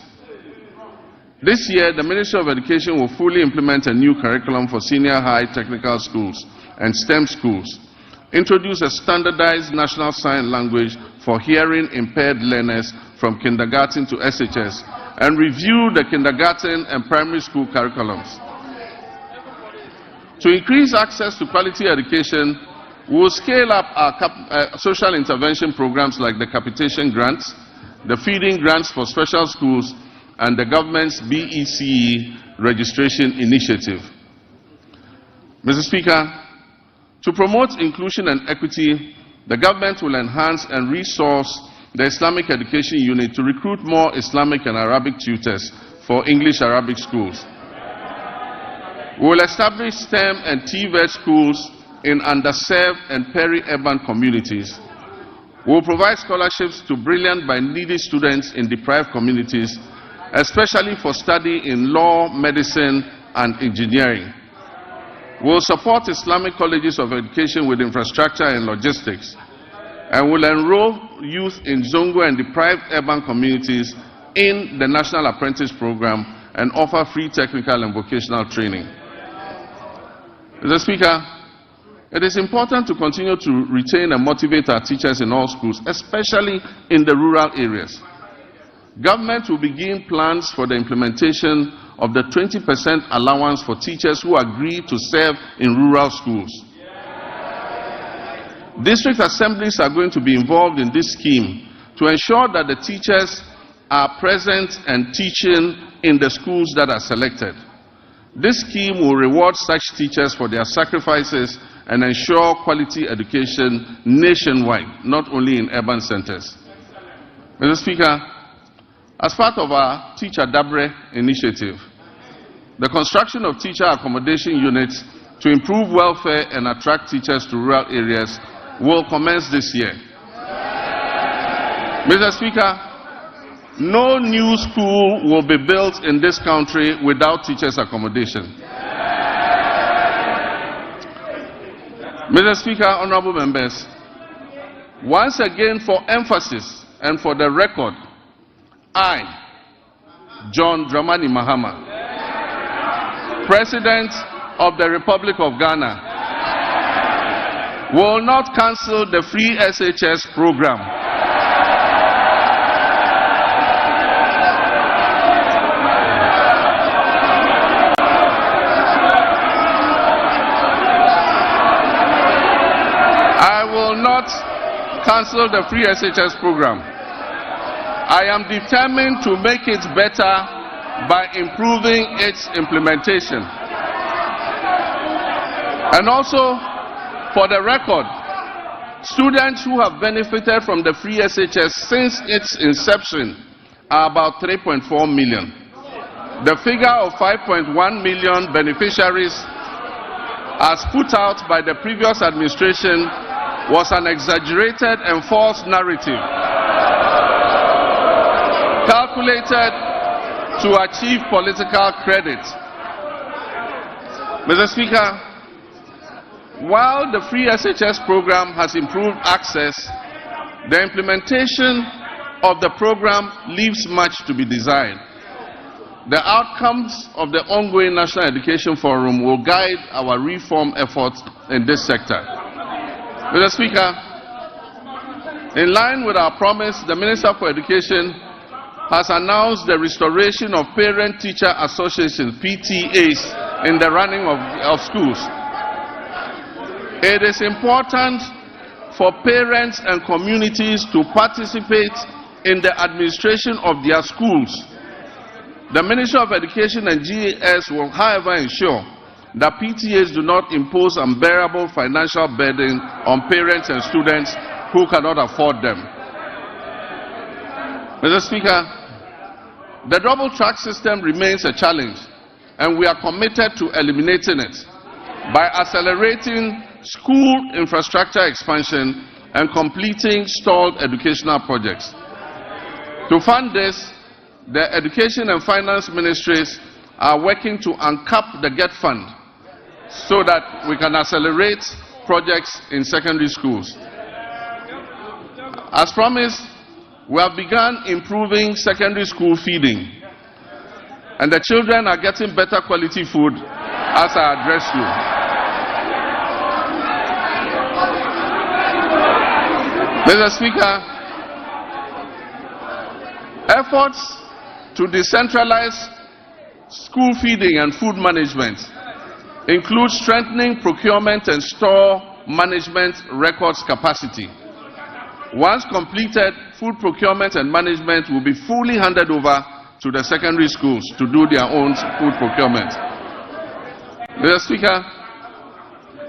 This year, the Ministry of Education will fully implement a new curriculum for senior high technical schools and STEM schools, introduce a standardized national sign language for hearing impaired learners from kindergarten to SHS, and review the kindergarten and primary school curriculums. To increase access to quality education, we will scale up our social intervention programs like the capitation grants, the feeding grants for special schools, and the government's BECE registration initiative. Mr. Speaker, to promote inclusion and equity, the government will enhance and resource the Islamic Education Unit to recruit more Islamic and Arabic tutors for English-Arabic schools. We will establish STEM and TVET schools in underserved and peri-urban communities. We will provide scholarships to brilliant but needy students in deprived communities, especially for study in law, medicine, and engineering. We will support Islamic colleges of education with infrastructure and logistics, and will enroll youth in Zongo and deprived urban communities in the National Apprentice Program and offer free technical and vocational training. Mr. Speaker, it is important to continue to retain and motivate our teachers in all schools, especially in the rural areas. Government will begin plans for the implementation of the 20% allowance for teachers who agree to serve in rural schools. District assemblies are going to be involved in this scheme to ensure that the teachers are present and teaching in the schools that are selected. This scheme will reward such teachers for their sacrifices and ensure quality education nationwide, not only in urban centers. Mr. Speaker, as part of our Teacher Dabre initiative, the construction of teacher accommodation units to improve welfare and attract teachers to rural areas will commence this year. Mr. Speaker, no new school will be built in this country without teachers' accommodation. Mr. Speaker, honorable members, once again for emphasis and for the record, I, John Dramani Mahama, President of the Republic of Ghana, will not cancel the free SHS program. I will not cancel the free SHS program. I am determined to make it better by improving its implementation. And also, for the record, students who have benefited from the free SHS since its inception are about 3.4 million. The figure of 5.1 million beneficiaries, as put out by the previous administration, was an exaggerated and false narrative calculated to achieve political credit. Mr. Speaker, while the free SHS program has improved access, the implementation of the program leaves much to be desired. The outcomes of the ongoing National Education Forum will guide our reform efforts in this sector. Mr. Speaker, in line with our promise, the Minister for Education has announced the restoration of Parent-Teacher Associations, PTAs, in the running of schools. It is important for parents and communities to participate in the administration of their schools. The Ministry of Education and GAS will, however, ensure that PTAs do not impose unbearable financial burden on parents and students who cannot afford them. Mr. Speaker, the double track system remains a challenge, and we are committed to eliminating it by accelerating school infrastructure expansion and completing stalled educational projects. To fund this, the Education and Finance Ministries are working to uncap the GET fund so that we can accelerate projects in secondary schools. As promised, we have begun improving secondary school feeding, and the children are getting better quality food as I address you. Mr. Speaker, efforts to decentralize school feeding and food management include strengthening procurement and store management records capacity. Once completed, food procurement and management will be fully handed over to the secondary schools to do their own food procurement. Mr. Speaker,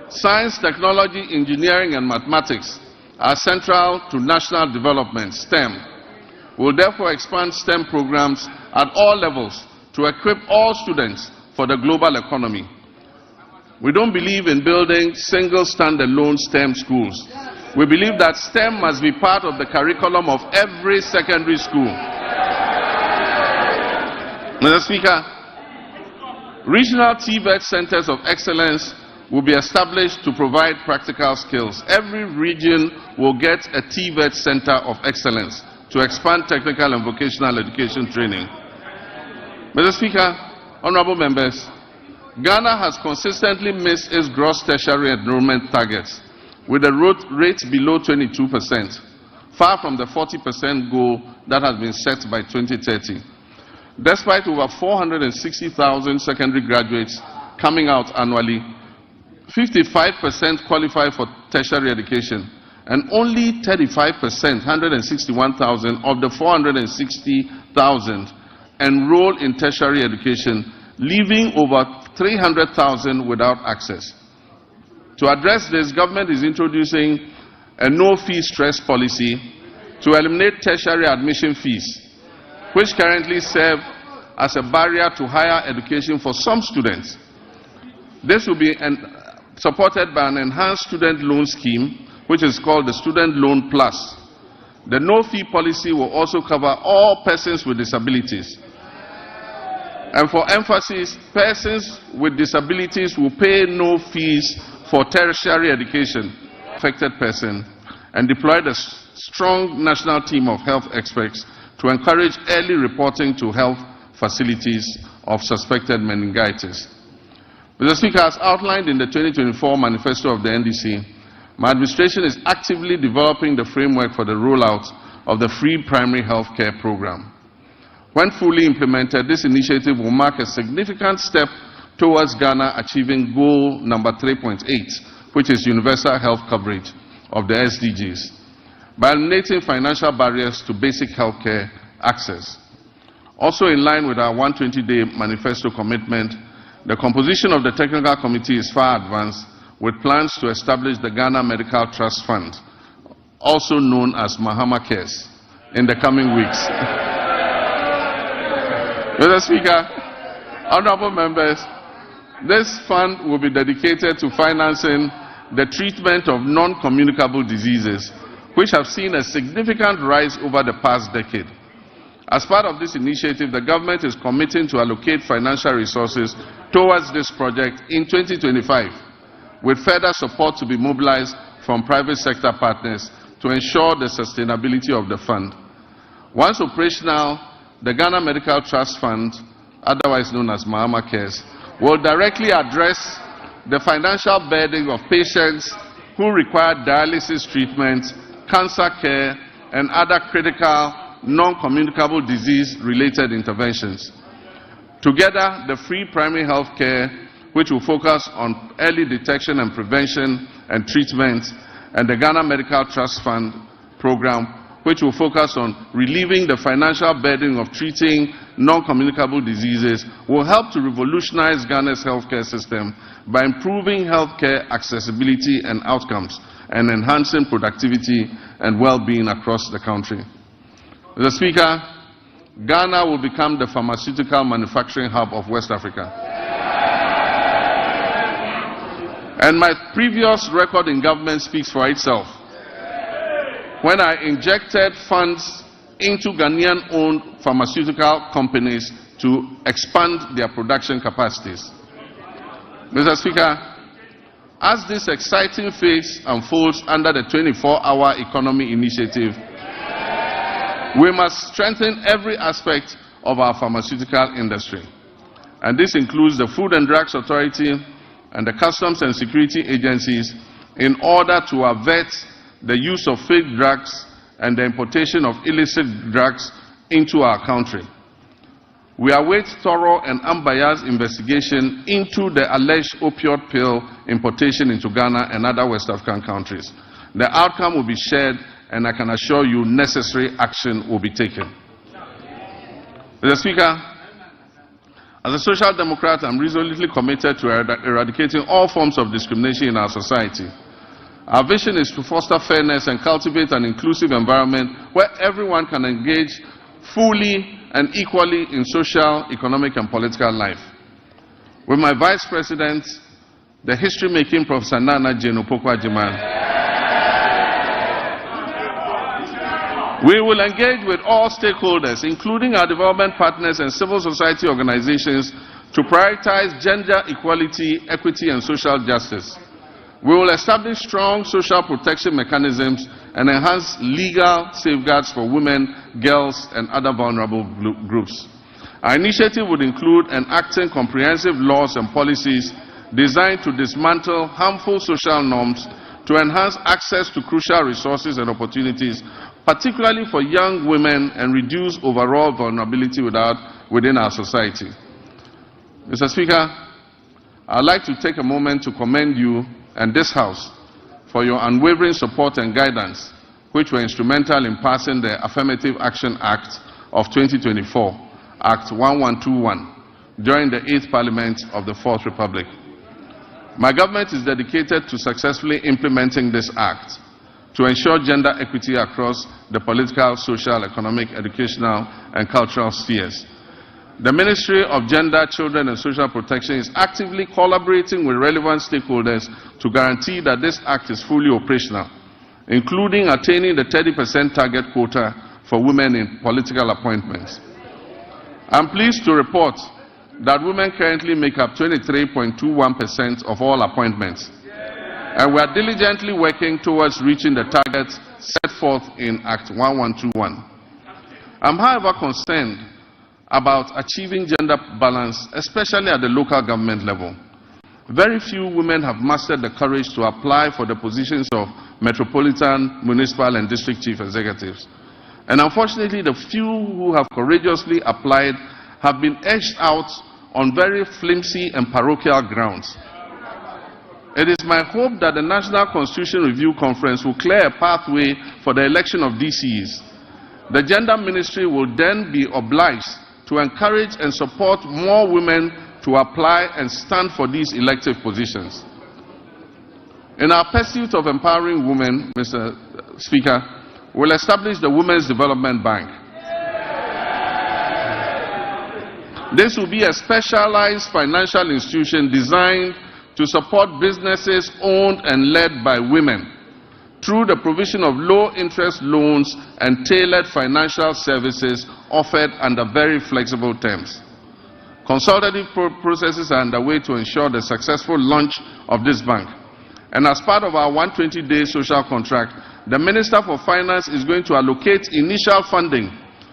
science, technology, engineering, and mathematics are central to national development, STEM. We will therefore expand STEM programs at all levels to equip all students for the global economy. We don't believe in building single standalone STEM schools. We believe that STEM must be part of the curriculum of every secondary school. Mr. Speaker, regional TVET centers of excellence will be established to provide practical skills. Every region will get a TVET center of excellence to expand technical and vocational education training. Mr. Speaker, honorable members, Ghana has consistently missed its gross tertiary enrollment targets, with a rate below 22%, far from the 40% goal that has been set by 2030. Despite over 460,000 secondary graduates coming out annually, 55% qualify for tertiary education, and only 35%, 161,000 of the 460,000 enroll in tertiary education, leaving over 300,000 without access. To address this, government is introducing a no-fee stress policy to eliminate tertiary admission fees, which currently serve as a barrier to higher education for some students. This will be supported by an enhanced student loan scheme, which is called the Student Loan Plus. The no-fee policy will also cover all persons with disabilities. And for emphasis, persons with disabilities will pay no fees for tertiary education, affected person, and deployed a strong national team of health experts to encourage early reporting to health facilities of suspected meningitis. Mr. Speaker, as outlined in the 2024 manifesto of the NDC, my administration is actively developing the framework for the rollout of the free primary health care program. When fully implemented, this initiative will mark a significant step towards Ghana achieving goal number 3.8, which is universal health coverage of the SDGs, by eliminating financial barriers to basic health care access. Also in line with our 120-day manifesto commitment, the composition of the technical committee is far advanced, with plans to establish the Ghana Medical Trust Fund, also known as Mahama Cares, in the coming weeks. Mr. Speaker, honorable members, this fund will be dedicated to financing the treatment of non-communicable diseases, which have seen a significant rise over the past decade. As part of this initiative, the government is committing to allocate financial resources towards this project in 2025, with further support to be mobilized from private sector partners to ensure the sustainability of the fund. Once operational, the Ghana Medical Trust Fund, otherwise known as Mahama Cares, will directly address the financial burden of patients who require dialysis treatment, cancer care, and other critical non-communicable disease-related interventions. Together, the free primary health care, which will focus on early detection and prevention and treatment, and the Ghana Medical Trust Fund program, which will focus on relieving the financial burden of treating non-communicable diseases, will help to revolutionize Ghana's healthcare system by improving healthcare accessibility and outcomes, and enhancing productivity and well-being across the country. Mr. Speaker, Ghana will become the pharmaceutical manufacturing hub of West Africa. And my previous record in government speaks for itself. When I injected funds into Ghanaian-owned pharmaceutical companies to expand their production capacities. Mr. Speaker, as this exciting phase unfolds under the 24-hour economy initiative, we must strengthen every aspect of our pharmaceutical industry. And this includes the Food and Drugs Authority and the Customs and Security agencies in order to avert the use of fake drugs and the importation of illicit drugs into our country. We await thorough and unbiased investigation into the alleged opioid pill importation into Ghana and other West African countries. The outcome will be shared, and I can assure you necessary action will be taken. Mr. Speaker, as a social democrat, I'm resolutely committed to eradicating all forms of discrimination in our society. Our vision is to foster fairness and cultivate an inclusive environment where everyone can engage fully and equally in social, economic, and political life. With my Vice President, the history-making Professor Nana Jane Opoku-Agyeman, we will engage with all stakeholders, including our development partners and civil society organizations, to prioritize gender equality, equity, and social justice. We will establish strong social protection mechanisms and enhance legal safeguards for women, girls, and other vulnerable groups. Our initiative would include enacting comprehensive laws and policies designed to dismantle harmful social norms, to enhance access to crucial resources and opportunities, particularly for young women, and reduce overall vulnerability within our society. Mr. Speaker, I'd like to take a moment to commend you and this House for your unwavering support and guidance, which were instrumental in passing the Affirmative Action Act of 2024, Act 1121, during the 8th Parliament of the 4th Republic. My government is dedicated to successfully implementing this act to ensure gender equity across the political, social, economic, educational, and cultural spheres. The Ministry of Gender, Children and Social Protection is actively collaborating with relevant stakeholders to guarantee that this act is fully operational, including attaining the 30% target quota for women in political appointments. I'm pleased to report that women currently make up 23.21% of all appointments, and we are diligently working towards reaching the targets set forth in Act 1121. I'm, however, concerned about achieving gender balance, especially at the local government level. Very few women have mastered the courage to apply for the positions of metropolitan, municipal, and district chief executives. And unfortunately, the few who have courageously applied have been edged out on very flimsy and parochial grounds. It is my hope that the National Constitution Review Conference will clear a pathway for the election of DCEs. The Gender Ministry will then be obliged to encourage and support more women to apply and stand for these elective positions. In our pursuit of empowering women, Mr. Speaker, we'll establish the Women's Development Bank. This will be a specialized financial institution designed to support businesses owned and led by women through the provision of low-interest loans and tailored financial services offered under very flexible terms. Consultative processes are underway to ensure the successful launch of this bank. And as part of our 120-day social contract, the Minister for Finance is going to allocate initial funding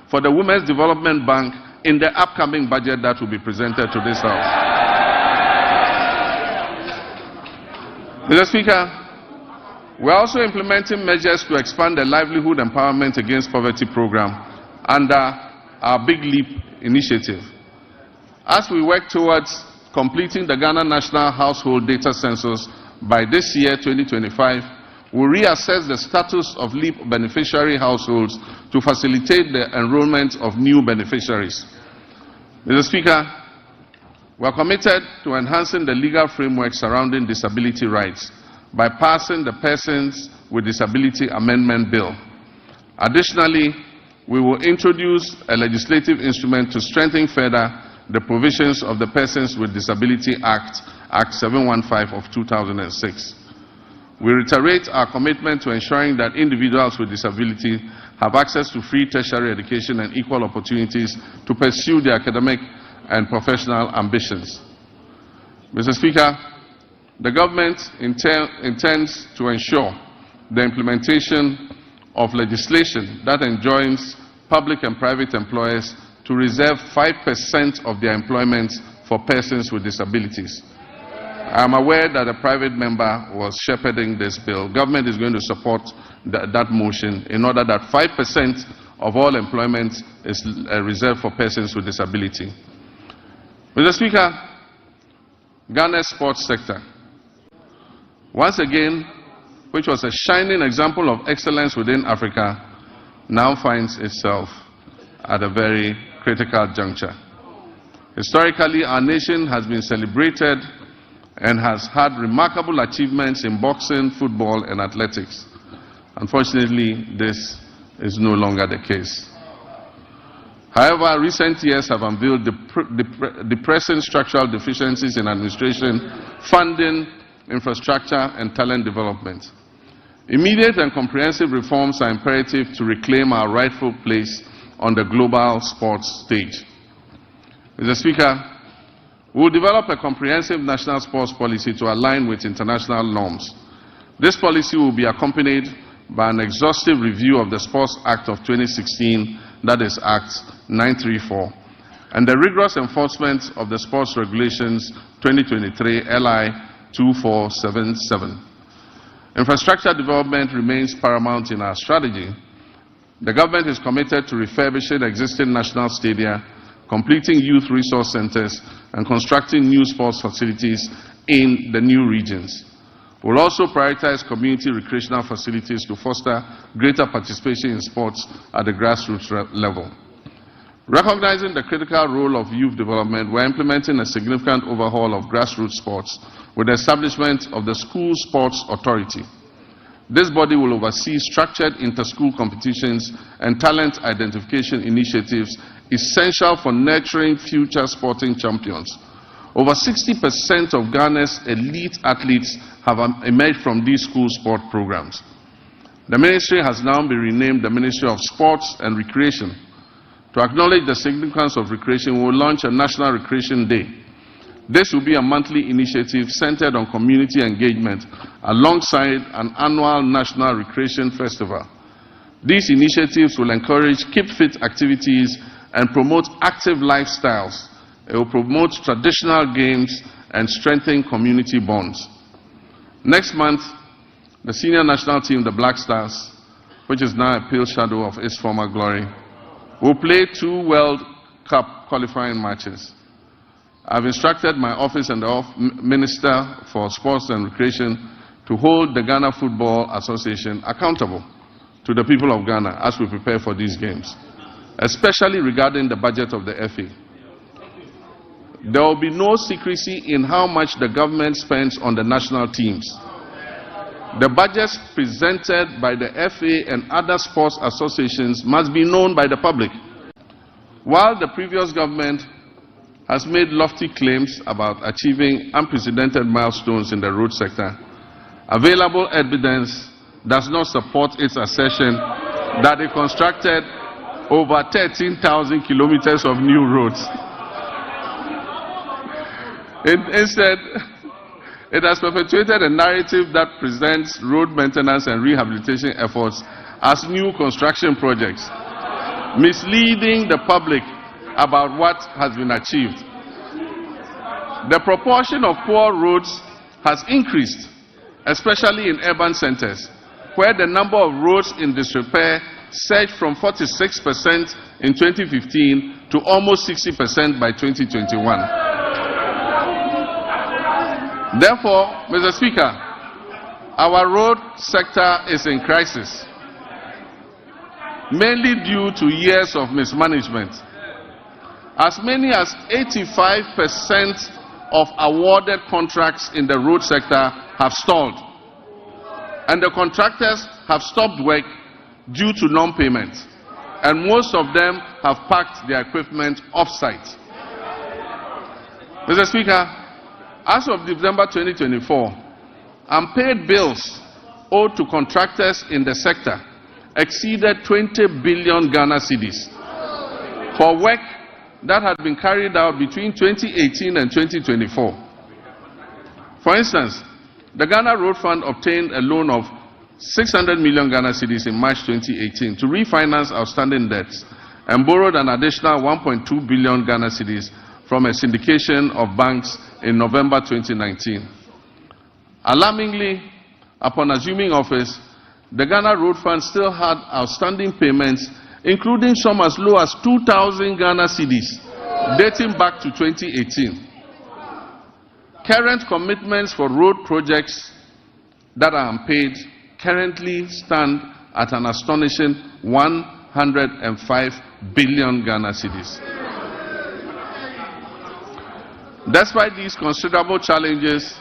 for the Women's Development Bank in the upcoming budget that will be presented to this House. Mr. Speaker, we are also implementing measures to expand the Livelihood Empowerment Against Poverty program under our Big Leap initiative. As we work towards completing the Ghana National Household Data Census by this year, 2025, we'll reassess the status of LEAP beneficiary households to facilitate the enrollment of new beneficiaries. Mr. Speaker, we are committed to enhancing the legal framework surrounding disability rights by passing the Persons with Disability Amendment Bill. Additionally, we will introduce a legislative instrument to strengthen further the provisions of the Persons with Disability Act, Act 715 of 2006. We reiterate our commitment to ensuring that individuals with disability have access to free tertiary education and equal opportunities to pursue their academic and professional ambitions. Mr. Speaker, the government intends to ensure the implementation of legislation that enjoins public and private employers to reserve 5% of their employment for persons with disabilities. I am aware that a private member was shepherding this bill. Government is going to support that motion in order that 5% of all employment is reserved for persons with disability. Mr. Speaker, Ghana's sports sector, once again, which was a shining example of excellence within Africa, now finds itself at a very critical juncture. Historically, our nation has been celebrated and has had remarkable achievements in boxing, football, and athletics. Unfortunately, this is no longer the case. However, recent years have unveiled depressing structural deficiencies in administration, funding, infrastructure, and talent development. Immediate and comprehensive reforms are imperative to reclaim our rightful place on the global sports stage. Mr. Speaker, we will develop a comprehensive national sports policy to align with international norms. This policy will be accompanied by an exhaustive review of the Sports Act of 2016, that is Act 934, and the rigorous enforcement of the Sports Regulations 2023 LI 2477. Infrastructure development remains paramount in our strategy. The government is committed to refurbishing existing national stadia, completing youth resource centers, and constructing new sports facilities in the new regions. We will also prioritize community recreational facilities to foster greater participation in sports at the grassroots level. Recognizing the critical role of youth development, we are implementing a significant overhaul of grassroots sports with the establishment of the School Sports Authority. This body will oversee structured inter-school competitions and talent identification initiatives essential for nurturing future sporting champions. Over 60% of Ghana's elite athletes have emerged from these school sport programs. The ministry has now been renamed the Ministry of Sports and Recreation. To acknowledge the significance of recreation, we will launch a National Recreation Day. This will be a monthly initiative centered on community engagement alongside an annual National Recreation Festival. These initiatives will encourage keep-fit activities and promote active lifestyles. It will promote traditional games and strengthen community bonds. Next month, the senior national team, the Black Stars, which is now a pale shadow of its former glory, will play 2 World Cup qualifying matches. I've instructed my office and the Minister for Sports and Recreation to hold the Ghana Football Association accountable to the people of Ghana as we prepare for these games, especially regarding the budget of the FA. There will be no secrecy in how much the government spends on the national teams. The budgets presented by the FA and other sports associations must be known by the public. While the previous government has made lofty claims about achieving unprecedented milestones in the road sector, available evidence does not support its assertion that it constructed over 13,000 kilometers of new roads. Instead, it has perpetuated a narrative that presents road maintenance and rehabilitation efforts as new construction projects, misleading the public about what has been achieved. The proportion of poor roads has increased, especially in urban centers, where the number of roads in disrepair surged from 46% in 2015 to almost 60% by 2021. Therefore, Mr. Speaker, our road sector is in crisis, mainly due to years of mismanagement. As many as 85% of awarded contracts in the road sector have stalled, and the contractors have stopped work due to non-payment, and most of them have packed their equipment off-site. Mr. Speaker, as of December 2024, unpaid bills owed to contractors in the sector exceeded 20 billion Ghana cedis for work that had been carried out between 2018 and 2024. For instance, the Ghana Road Fund obtained a loan of 600 million Ghana cedis in March 2018 to refinance outstanding debts and borrowed an additional 1.2 billion Ghana cedis from a syndication of banks in November 2019. Alarmingly, upon assuming office, the Ghana Road Fund still had outstanding payments, including some as low as 2,000 Ghana cedis, dating back to 2018. Current commitments for road projects that are unpaid currently stand at an astonishing 105 billion Ghana cedis. Despite these considerable challenges,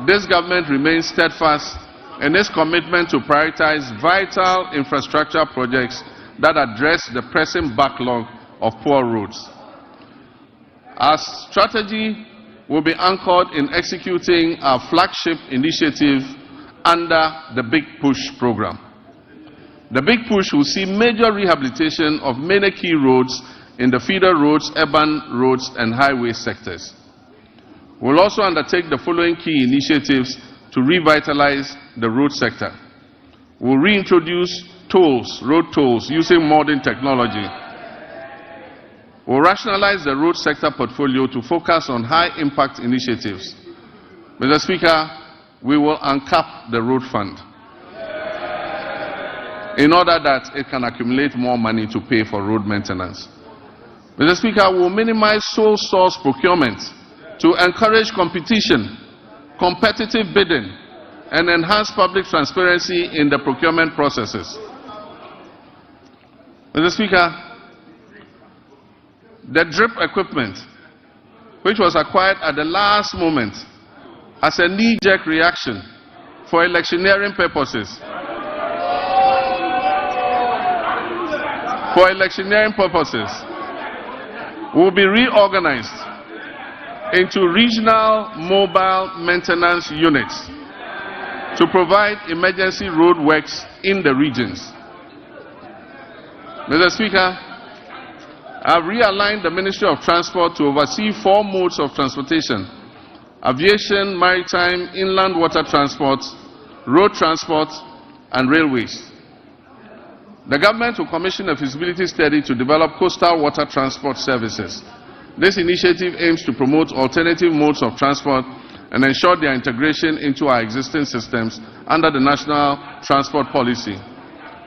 this government remains steadfast in its commitment to prioritize vital infrastructure projects that address the pressing backlog of poor roads. Our strategy will be anchored in executing our flagship initiative under the Big Push program. The Big Push will see major rehabilitation of many key roads in the feeder roads, urban roads, and highway sectors. We'll also undertake the following key initiatives to revitalize the road sector. We'll reintroduce tolls, road tolls, using modern technology. We'll rationalize the road sector portfolio to focus on high-impact initiatives. Mr. Speaker, we will uncap the road fund in order that it can accumulate more money to pay for road maintenance. Mr. Speaker, we'll minimize sole source procurement to encourage competition, competitive bidding, and enhance public transparency in the procurement processes. Mr. Speaker, the drip equipment, which was acquired at the last moment as a knee-jerk reaction for electioneering purposes, will be reorganized into regional mobile maintenance units to provide emergency road works in the regions. Mr. Speaker, I have realigned the Ministry of Transport to oversee 4 modes of transportation: aviation, maritime, inland water transport, road transport, and railways. The government will commission a feasibility study to develop coastal water transport services. This initiative aims to promote alternative modes of transport and ensure their integration into our existing systems under the National Transport Policy.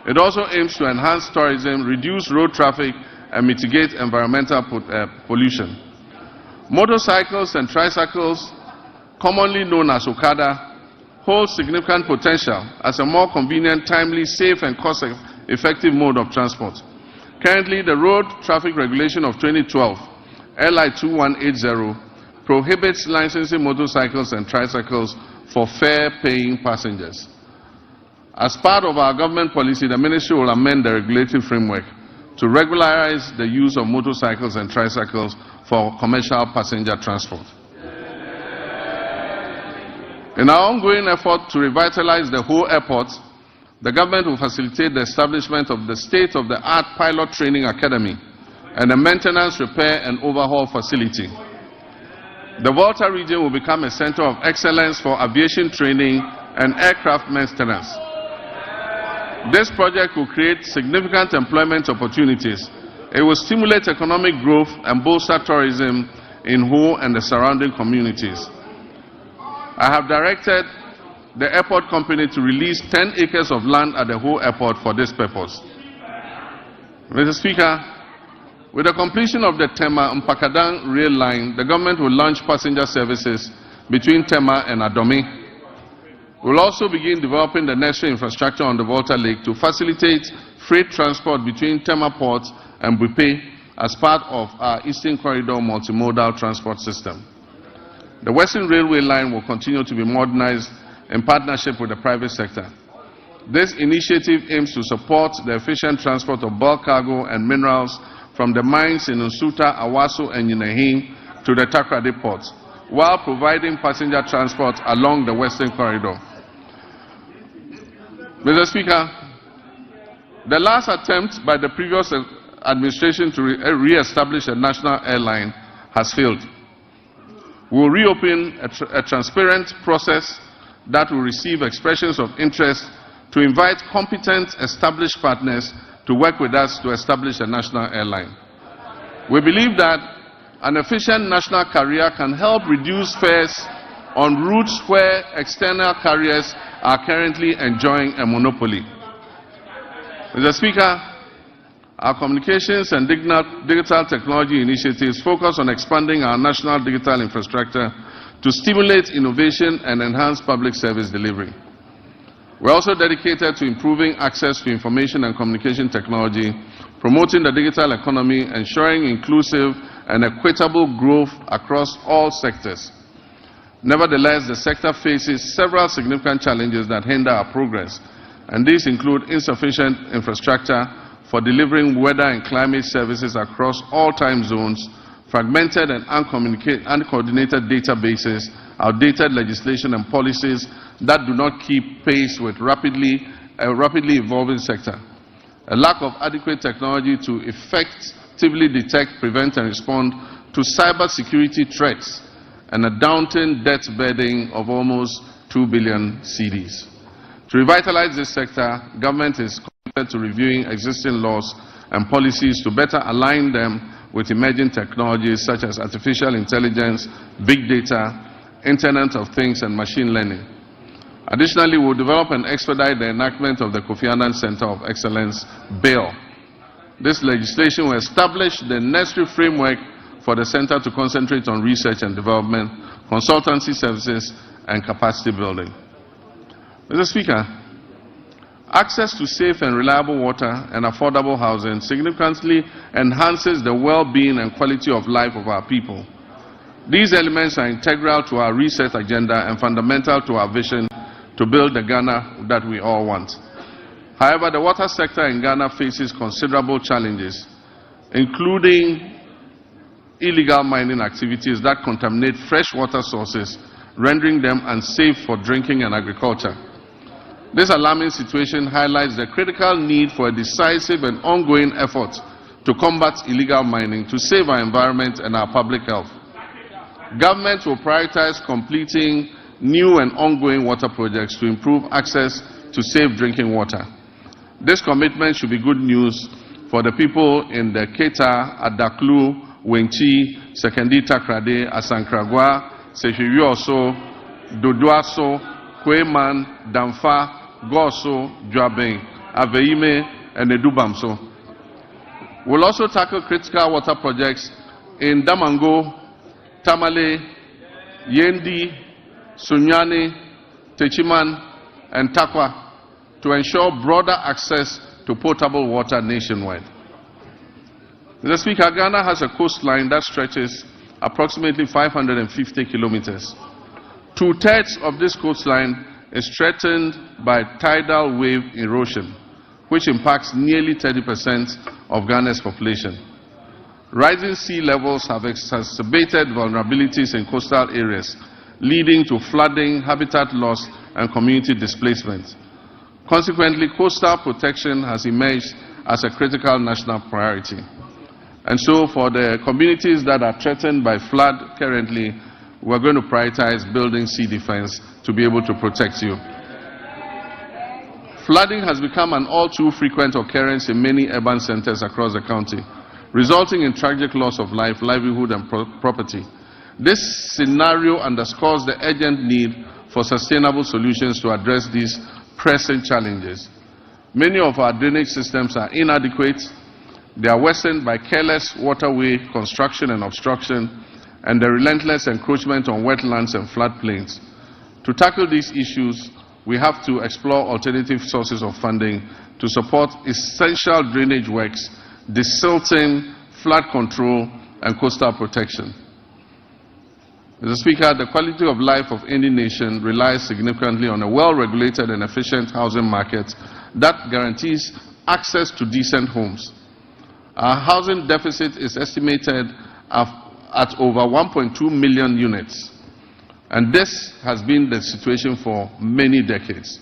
It also aims to enhance tourism, reduce road traffic, and mitigate environmental pollution. Motorcycles and tricycles, commonly known as Okada, hold significant potential as a more convenient, timely, safe, and cost-effective mode of transport. Currently, the Road Traffic Regulation of 2012, LI 2180, prohibits licensing motorcycles and tricycles for fare-paying passengers. As part of our government policy, the Ministry will amend the regulatory framework to regularize the use of motorcycles and tricycles for commercial passenger transport. In our ongoing effort to revitalize the whole airport, the government will facilitate the establishment of the state-of-the-art pilot training academy and a maintenance, repair, and overhaul facility. The Volta region will become a center of excellence for aviation training and aircraft maintenance. This project will create significant employment opportunities. It will stimulate economic growth and bolster tourism in Ho and the surrounding communities. I have directed the airport company to release 10 acres of land at the Ho airport for this purpose. Mr. Speaker, with the completion of the Tema-Mpakadan rail line, the government will launch passenger services between Tema and Adome. We will also begin developing the necessary infrastructure on the Volta Lake to facilitate freight transport between Tema Port and Bupe as part of our Eastern Corridor multimodal transport system. The Western Railway line will continue to be modernized in partnership with the private sector. This initiative aims to support the efficient transport of bulk cargo and minerals from the mines in Nsuta, Awaso, and Yinahin to the Takoradi port, while providing passenger transport along the Western Corridor. Mr. Speaker, the last attempt by the previous administration to re-establish a national airline has failed. We will reopen a transparent process that will receive expressions of interest to invite competent established partners to work with us to establish a national airline. We believe that an efficient national carrier can help reduce fares on routes where external carriers are currently enjoying a monopoly. Mr. Speaker, our communications and digital technology initiatives focus on expanding our national digital infrastructure to stimulate innovation and enhance public service delivery. We are also dedicated to improving access to information and communication technology, promoting the digital economy, ensuring inclusive and equitable growth across all sectors. Nevertheless, the sector faces several significant challenges that hinder our progress, and these include insufficient infrastructure for delivering weather and climate services across all time zones, fragmented and uncoordinated databases, outdated legislation and policies that do not keep pace with a rapidly evolving sector, a lack of adequate technology to effectively detect, prevent, and respond to cybersecurity threats, and a daunting debt burden of almost 2 billion cedis. To revitalize this sector, government is committed to reviewing existing laws and policies to better align them with emerging technologies such as artificial intelligence, big data, Internet of Things, and machine learning. Additionally, we will develop and expedite the enactment of the Kofi Annan Center of Excellence Bill. This legislation will establish the necessary framework for the center to concentrate on research and development, consultancy services, and capacity building. Mr. Speaker, access to safe and reliable water and affordable housing significantly enhances the well-being and quality of life of our people. These elements are integral to our research agenda and fundamental to our vision to build the Ghana that we all want. However, the water sector in Ghana faces considerable challenges, including illegal mining activities that contaminate fresh water sources, rendering them unsafe for drinking and agriculture. This alarming situation highlights the critical need for a decisive and ongoing effort to combat illegal mining to save our environment and our public health. Government will prioritize completing new and ongoing water projects to improve access to safe drinking water. This commitment should be good news for the people in the Keta, Adaklu, Wenchi, Sekendi Takrade, Asankragwa, Sehirioso, Dodoaso, Kweman, Damfa, Goso, Dwabeng, Aveime, and Edubamso. We'll also tackle critical water projects in Damango, Tamale, Yendi, Sunyani, Techiman, and Takwa to ensure broader access to potable water nationwide. Mr. Speaker, Ghana has a coastline that stretches approximately 550 kilometers. 2/3 of this coastline is threatened by tidal wave erosion, which impacts nearly 30% of Ghana's population. Rising sea levels have exacerbated vulnerabilities in coastal areas, leading to flooding, habitat loss, and community displacement. Consequently, coastal protection has emerged as a critical national priority. And so, for the communities that are threatened by flood currently, we're going to prioritize building sea defense to be able to protect you. Flooding has become an all too frequent occurrence in many urban centers across the country, resulting in tragic loss of life, livelihood, and property. This scenario underscores the urgent need for sustainable solutions to address these pressing challenges. Many of our drainage systems are inadequate. They are worsened by careless waterway construction and obstruction, and the relentless encroachment on wetlands and floodplains. To tackle these issues, we have to explore alternative sources of funding to support essential drainage works, desilting, flood control, and coastal protection. Mr. Speaker, the quality of life of any nation relies significantly on a well-regulated and efficient housing market that guarantees access to decent homes. Our housing deficit is estimated at over 1.2 million units, and this has been the situation for many decades.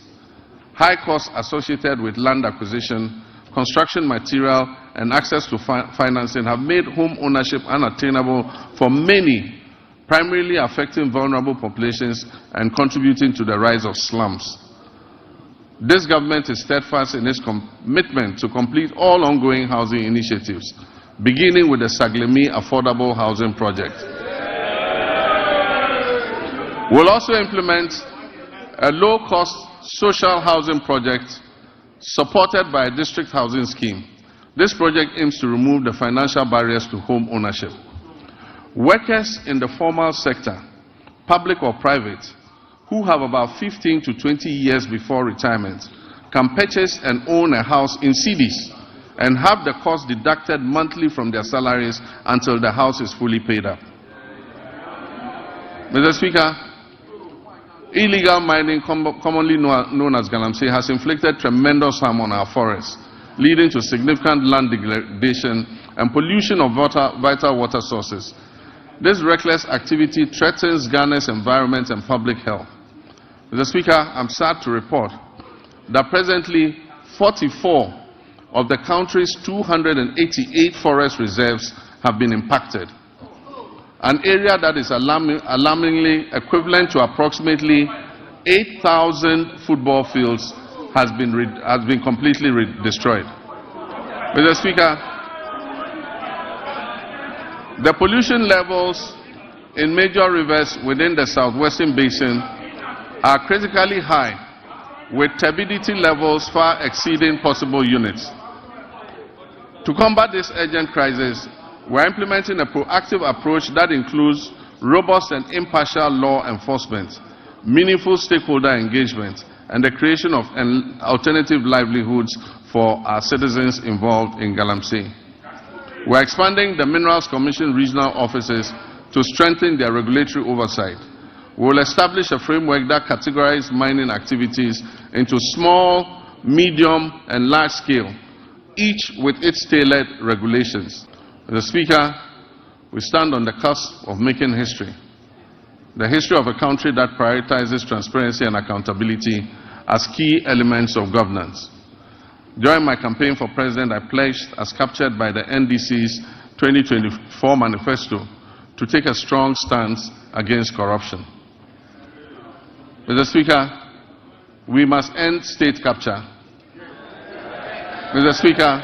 High costs associated with land acquisition, construction material, and access to financing have made home ownership unattainable for many, primarily affecting vulnerable populations and contributing to the rise of slums. This government is steadfast in its commitment to complete all ongoing housing initiatives, beginning with the Saglemi Affordable Housing Project. We'll also implement a low-cost social housing project supported by a district housing scheme. This project aims to remove the financial barriers to home ownership. Workers in the formal sector, public or private, who have about 15 to 20 years before retirement, can purchase and own a house in cedis and have the cost deducted monthly from their salaries until the house is fully paid up. Mr. Speaker, illegal mining, commonly known as Galamsey, has inflicted tremendous harm on our forests, leading to significant land degradation and pollution of vital water sources. This reckless activity threatens Ghana's environment and public health. Mr. Speaker, I'm sad to report that presently 44 of the country's 288 forest reserves have been impacted. An area that is alarmingly equivalent to approximately 8,000 football fields has been completely destroyed. Mr. Speaker, the pollution levels in major rivers within the southwestern basin are critically high, with turbidity levels far exceeding possible units. To combat this urgent crisis, we are implementing a proactive approach that includes robust and impartial law enforcement, meaningful stakeholder engagement, and the creation of alternative livelihoods for our citizens involved in Galamsey. We are expanding the Minerals Commission regional offices to strengthen their regulatory oversight. We will establish a framework that categorizes mining activities into small, medium, and large scale, each with its tailored regulations. Mr. Speaker, we stand on the cusp of making history. The history of a country that prioritizes transparency and accountability as key elements of governance. During my campaign for president, I pledged, as captured by the NDC's 2024 manifesto, to take a strong stance against corruption. Mr. Speaker, we must end state capture. Mr. Speaker,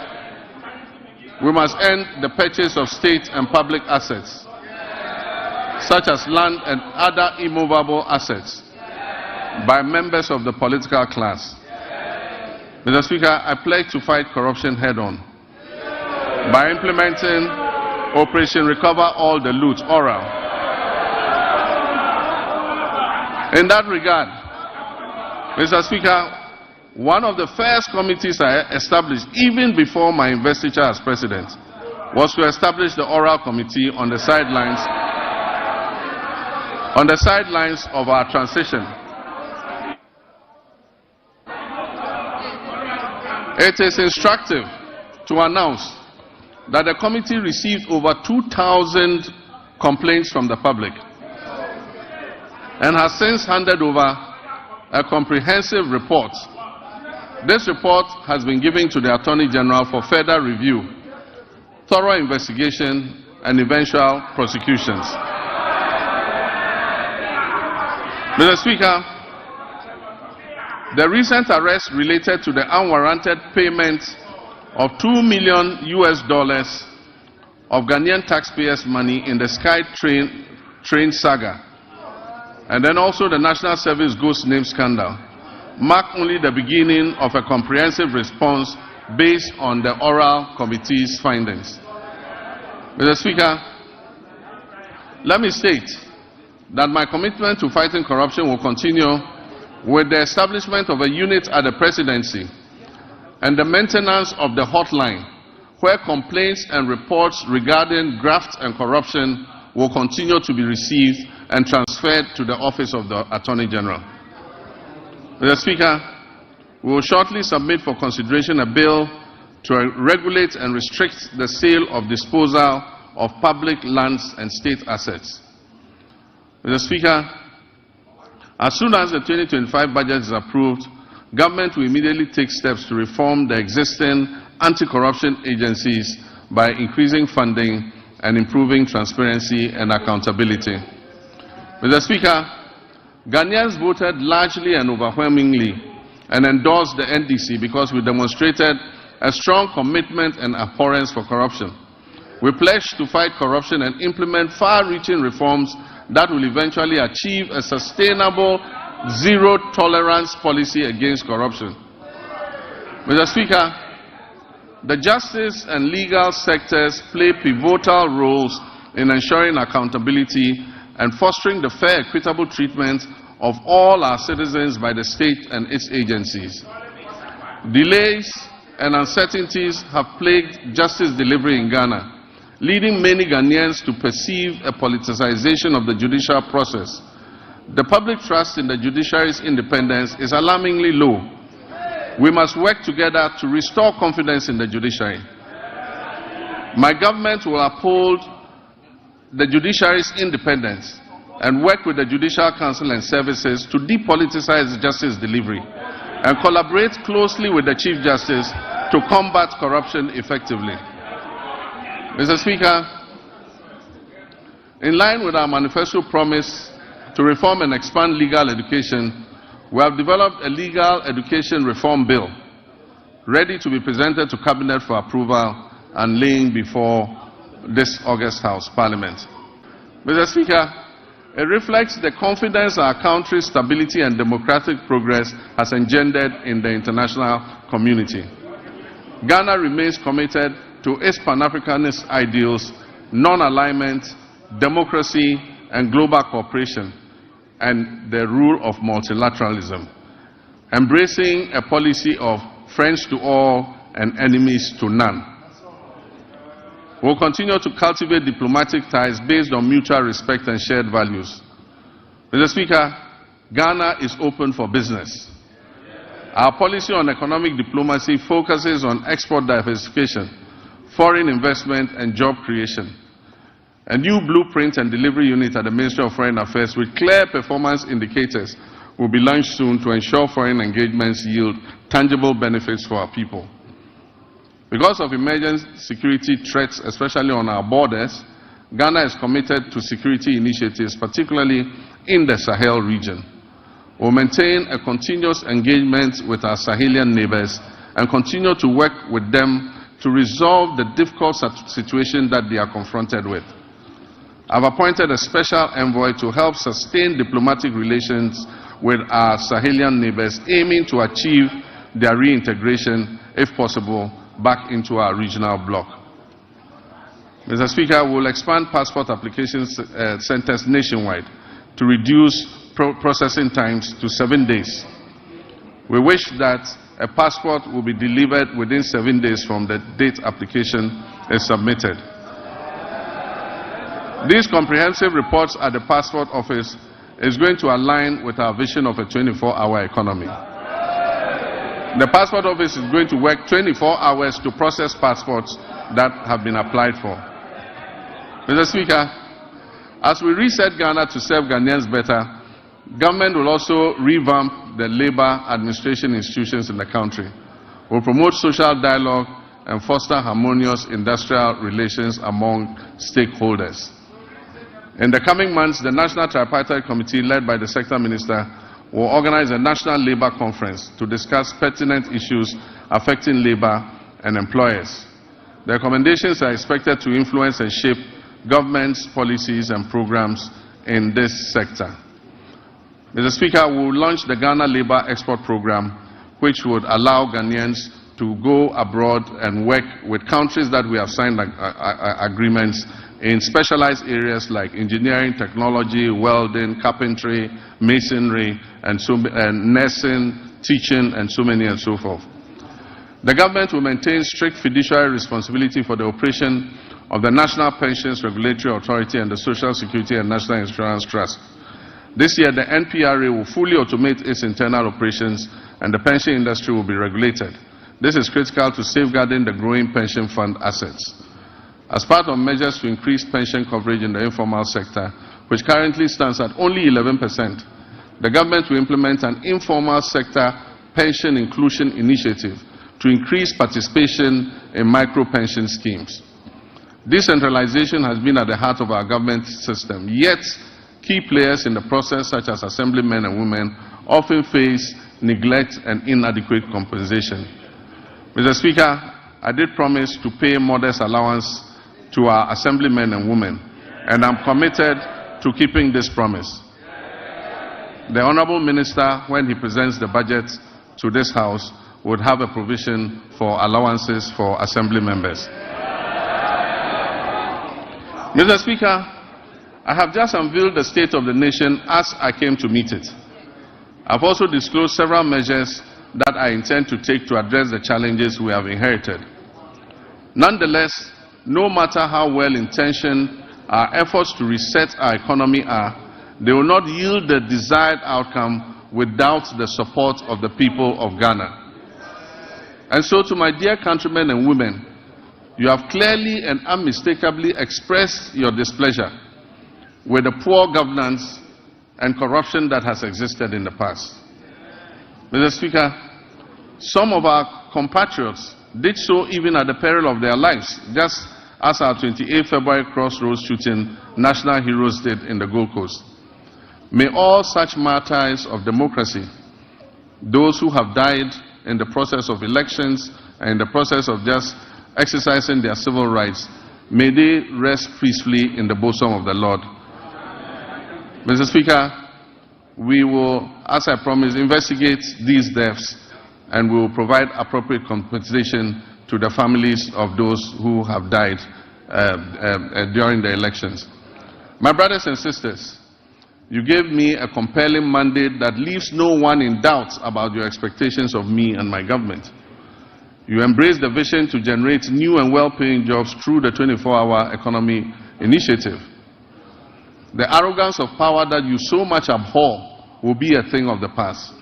we must end the purchase of state and public assets, such as land and other immovable assets, by members of the political class. Mr. Speaker, I pledge to fight corruption head-on by implementing Operation Recover All the Loot, oral. In that regard, Mr. Speaker, one of the first committees I established, even before my investiture as president, was to establish the oral committee on the sidelines of our transition. It is instructive to announce that the committee received over 2,000 complaints from the public and has since handed over a comprehensive report. This report has been given to the Attorney General for further review, thorough investigation, and eventual prosecutions. Mr. Speaker, the recent arrest related to the unwarranted payment of $2 million of Ghanaian taxpayers' money in the Sky train saga, and then also the National Service Ghost Name scandal, mark only the beginning of a comprehensive response based on the oral committee's findings. Mr. Speaker, let me state that my commitment to fighting corruption will continue with the establishment of a unit at the presidency and the maintenance of the hotline, where complaints and reports regarding graft and corruption will continue to be received and transferred to the office of the Attorney General. Mr. Speaker, we will shortly submit for consideration a bill to regulate and restrict the sale of disposal of public lands and state assets. Mr. Speaker, as soon as the 2025 budget is approved, government will immediately take steps to reform the existing anti-corruption agencies by increasing funding and improving transparency and accountability. Mr. Speaker, Ghanaians voted largely and overwhelmingly and endorsed the NDC because we demonstrated a strong commitment and abhorrence for corruption. We pledged to fight corruption and implement far-reaching reforms that will eventually achieve a sustainable zero-tolerance policy against corruption. Mr. Speaker, the justice and legal sectors play pivotal roles in ensuring accountability and fostering the fair, equitable treatment of all our citizens by the state and its agencies. Delays and uncertainties have plagued justice delivery in Ghana, leading many Ghanaians to perceive a politicization of the judicial process. The public trust in the judiciary's independence is alarmingly low. We must work together to restore confidence in the judiciary. My government will uphold the judiciary's independence and work with the Judicial Council and services to depoliticize justice delivery and collaborate closely with the Chief Justice to combat corruption effectively. Mr. Speaker, in line with our manifesto promise to reform and expand legal education, we have developed a legal education reform bill ready to be presented to Cabinet for approval and laying before this August House Parliament. Mr. Speaker, it reflects the confidence our country's stability and democratic progress has engendered in the international community. Ghana remains committed to its Pan-Africanist ideals, non-alignment, democracy, and global cooperation, and the rule of multilateralism, embracing a policy of friends to all and enemies to none. We will continue to cultivate diplomatic ties based on mutual respect and shared values. Mr. Speaker, Ghana is open for business. Our policy on economic diplomacy focuses on export diversification, foreign investment, and job creation. A new blueprint and delivery unit at the Ministry of Foreign Affairs with clear performance indicators will be launched soon to ensure foreign engagements yield tangible benefits for our people. Because of emerging security threats, especially on our borders, Ghana is committed to security initiatives, particularly in the Sahel region. We will maintain a continuous engagement with our Sahelian neighbors and continue to work with them to resolve the difficult situation that they are confronted with. I have appointed a special envoy to help sustain diplomatic relations with our Sahelian neighbors, aiming to achieve their reintegration, if possible, back into our regional bloc. Mr. Speaker, we will expand passport application centers nationwide to reduce processing times to 7 days. We wish that a passport will be delivered within 7 days from the date application is submitted. These comprehensive reports at the Passport Office is going to align with our vision of a 24-hour economy. The Passport Office is going to work 24 hours to process passports that have been applied for. Mr. Speaker, as we reset Ghana to serve Ghanaians better, government will also revamp the labor administration institutions in the country. We'll promote social dialogue and foster harmonious industrial relations among stakeholders. In the coming months, the National Tripartite Committee, led by the Sector Minister, will organize a national labor conference to discuss pertinent issues affecting labor and employers. The recommendations are expected to influence and shape government's policies and programs in this sector. Mr. Speaker, we will launch the Ghana Labour Export Program, which would allow Ghanaians to go abroad and work with countries that we have signed agreements in specialized areas like engineering, technology, welding, carpentry, masonry, and nursing, teaching, and so many and so forth. The government will maintain strict fiduciary responsibility for the operation of the National Pensions Regulatory Authority and the Social Security and National Insurance Trust. This year, the NPRA will fully automate its internal operations and the pension industry will be regulated. This is critical to safeguarding the growing pension fund assets. As part of measures to increase pension coverage in the informal sector, which currently stands at only 11%, the government will implement an informal sector pension inclusion initiative to increase participation in micro-pension schemes. Decentralization has been at the heart of our government system, yet key players in the process, such as assemblymen and women, often face neglect and inadequate compensation. Mr. Speaker, I did promise to pay modest allowance to our assemblymen and women, and I'm committed to keeping this promise. The Honourable Minister, when he presents the budget to this House, would have a provision for allowances for assembly members. Mr. Speaker, I have just unveiled the state of the nation as I came to meet it. I've also disclosed several measures that I intend to take to address the challenges we have inherited. Nonetheless, no matter how well-intentioned our efforts to reset our economy are, they will not yield the desired outcome without the support of the people of Ghana. And so, to my dear countrymen and women, you have clearly and unmistakably expressed your displeasure with the poor governance and corruption that has existed in the past. Mr. Speaker, some of our compatriots did so even at the peril of their lives, just as our 28 February crossroads shooting national heroes did in the Gold Coast. May all such martyrs of democracy, those who have died in the process of elections and in the process of just exercising their civil rights, may they rest peacefully in the bosom of the Lord. Mr. Speaker, we will, as I promised, investigate these deaths and we will provide appropriate compensation to the families of those who have died during the elections. My brothers and sisters, you gave me a compelling mandate that leaves no one in doubt about your expectations of me and my government. You embraced the vision to generate new and well-paying jobs through the 24-hour economy initiative. The arrogance of power that you so much abhor will be a thing of the past.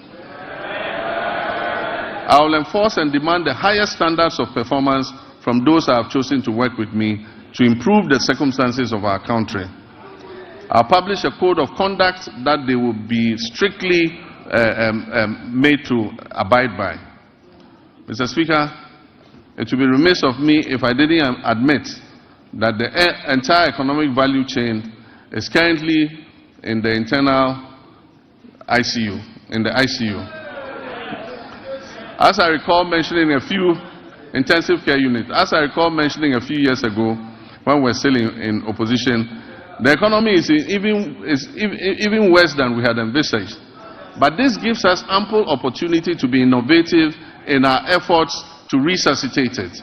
I will enforce and demand the highest standards of performance from those I have chosen to work with me to improve the circumstances of our country. I'll publish a code of conduct that they will be strictly made to abide by. Mr. Speaker, it would be remiss of me if I didn't admit that the entire economic value chain is currently in the internal ICU, As I recall mentioning a few intensive care units, as I recall mentioning a few years ago when we were still in opposition, the economy is even worse than we had envisaged. But this gives us ample opportunity to be innovative in our efforts to resuscitate it.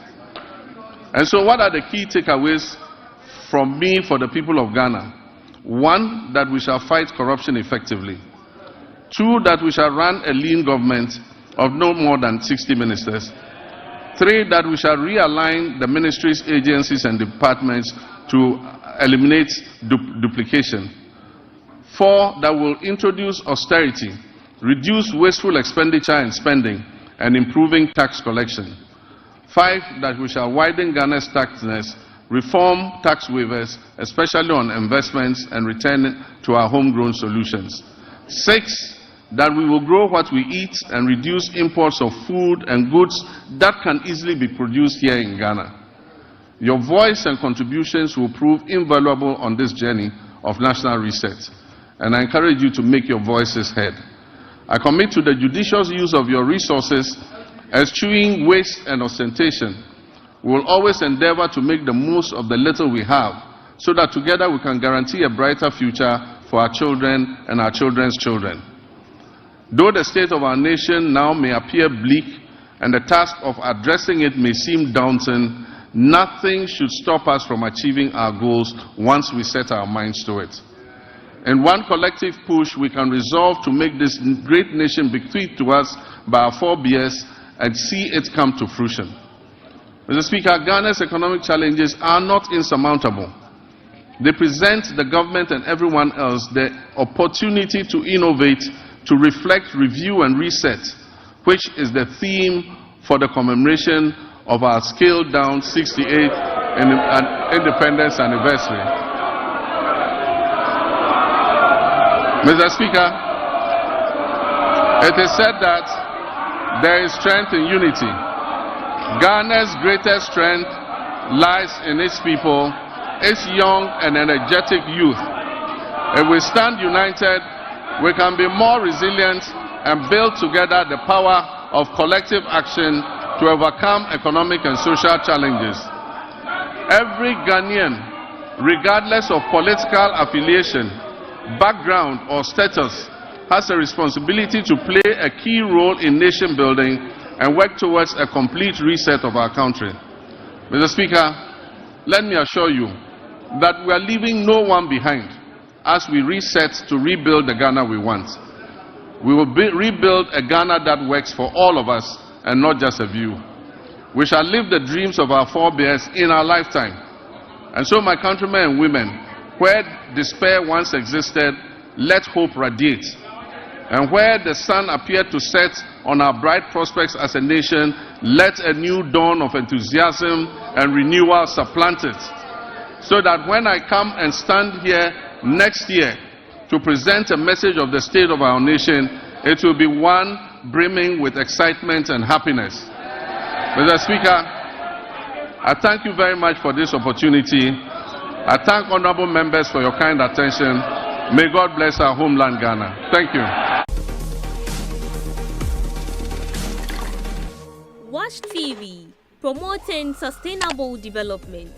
And so what are the key takeaways from me for the people of Ghana? 1, that we shall fight corruption effectively. 2, that we shall run a lean government of no more than 60 ministers. 3, that we shall realign the ministries, agencies and departments to eliminate duplication. 4, that will introduce austerity, reduce wasteful expenditure and spending, and improving tax collection. 5, that we shall widen Ghana's tax nets, reform tax waivers, especially on investments, and return to our homegrown solutions. 6, that we will grow what we eat and reduce imports of food and goods that can easily be produced here in Ghana. Your voice and contributions will prove invaluable on this journey of national reset, and I encourage you to make your voices heard. I commit to the judicious use of your resources, eschewing waste and ostentation. We will always endeavor to make the most of the little we have, so that together we can guarantee a brighter future for our children and our children's children. Though the state of our nation now may appear bleak and the task of addressing it may seem daunting, nothing should stop us from achieving our goals once we set our minds to it. In one collective push, we can resolve to make this great nation bequeathed to us by our forebears and see it come to fruition. Mr. Speaker, Ghana's economic challenges are not insurmountable. They present the government and everyone else the opportunity to innovate, to reflect, review and reset, which is the theme for the commemoration of our scaled-down 68th independence anniversary. Mr. Speaker, it is said that there is strength in unity. Ghana's greatest strength lies in its people, its young and energetic youth. If we stand united, we can be more resilient and build together the power of collective action to overcome economic and social challenges. Every Ghanaian, regardless of political affiliation, background or status, has a responsibility to play a key role in nation building and work towards a complete reset of our country. Mr. Speaker, let me assure you that we are leaving no one behind as we reset to rebuild the Ghana we want. We will rebuild a Ghana that works for all of us and not just a few. We shall live the dreams of our forebears in our lifetime. And so, my countrymen and women, where despair once existed, let hope radiate. And where the sun appeared to set on our bright prospects as a nation, let a new dawn of enthusiasm and renewal supplant it. So that when I come and stand here next year to present a message of the state of our nation, it will be one brimming with excitement and happiness. Mr. Speaker, I thank you very much for this opportunity. I thank honorable members for your kind attention. May God bless our homeland, Ghana. Thank you. Watch TV, promoting sustainable development.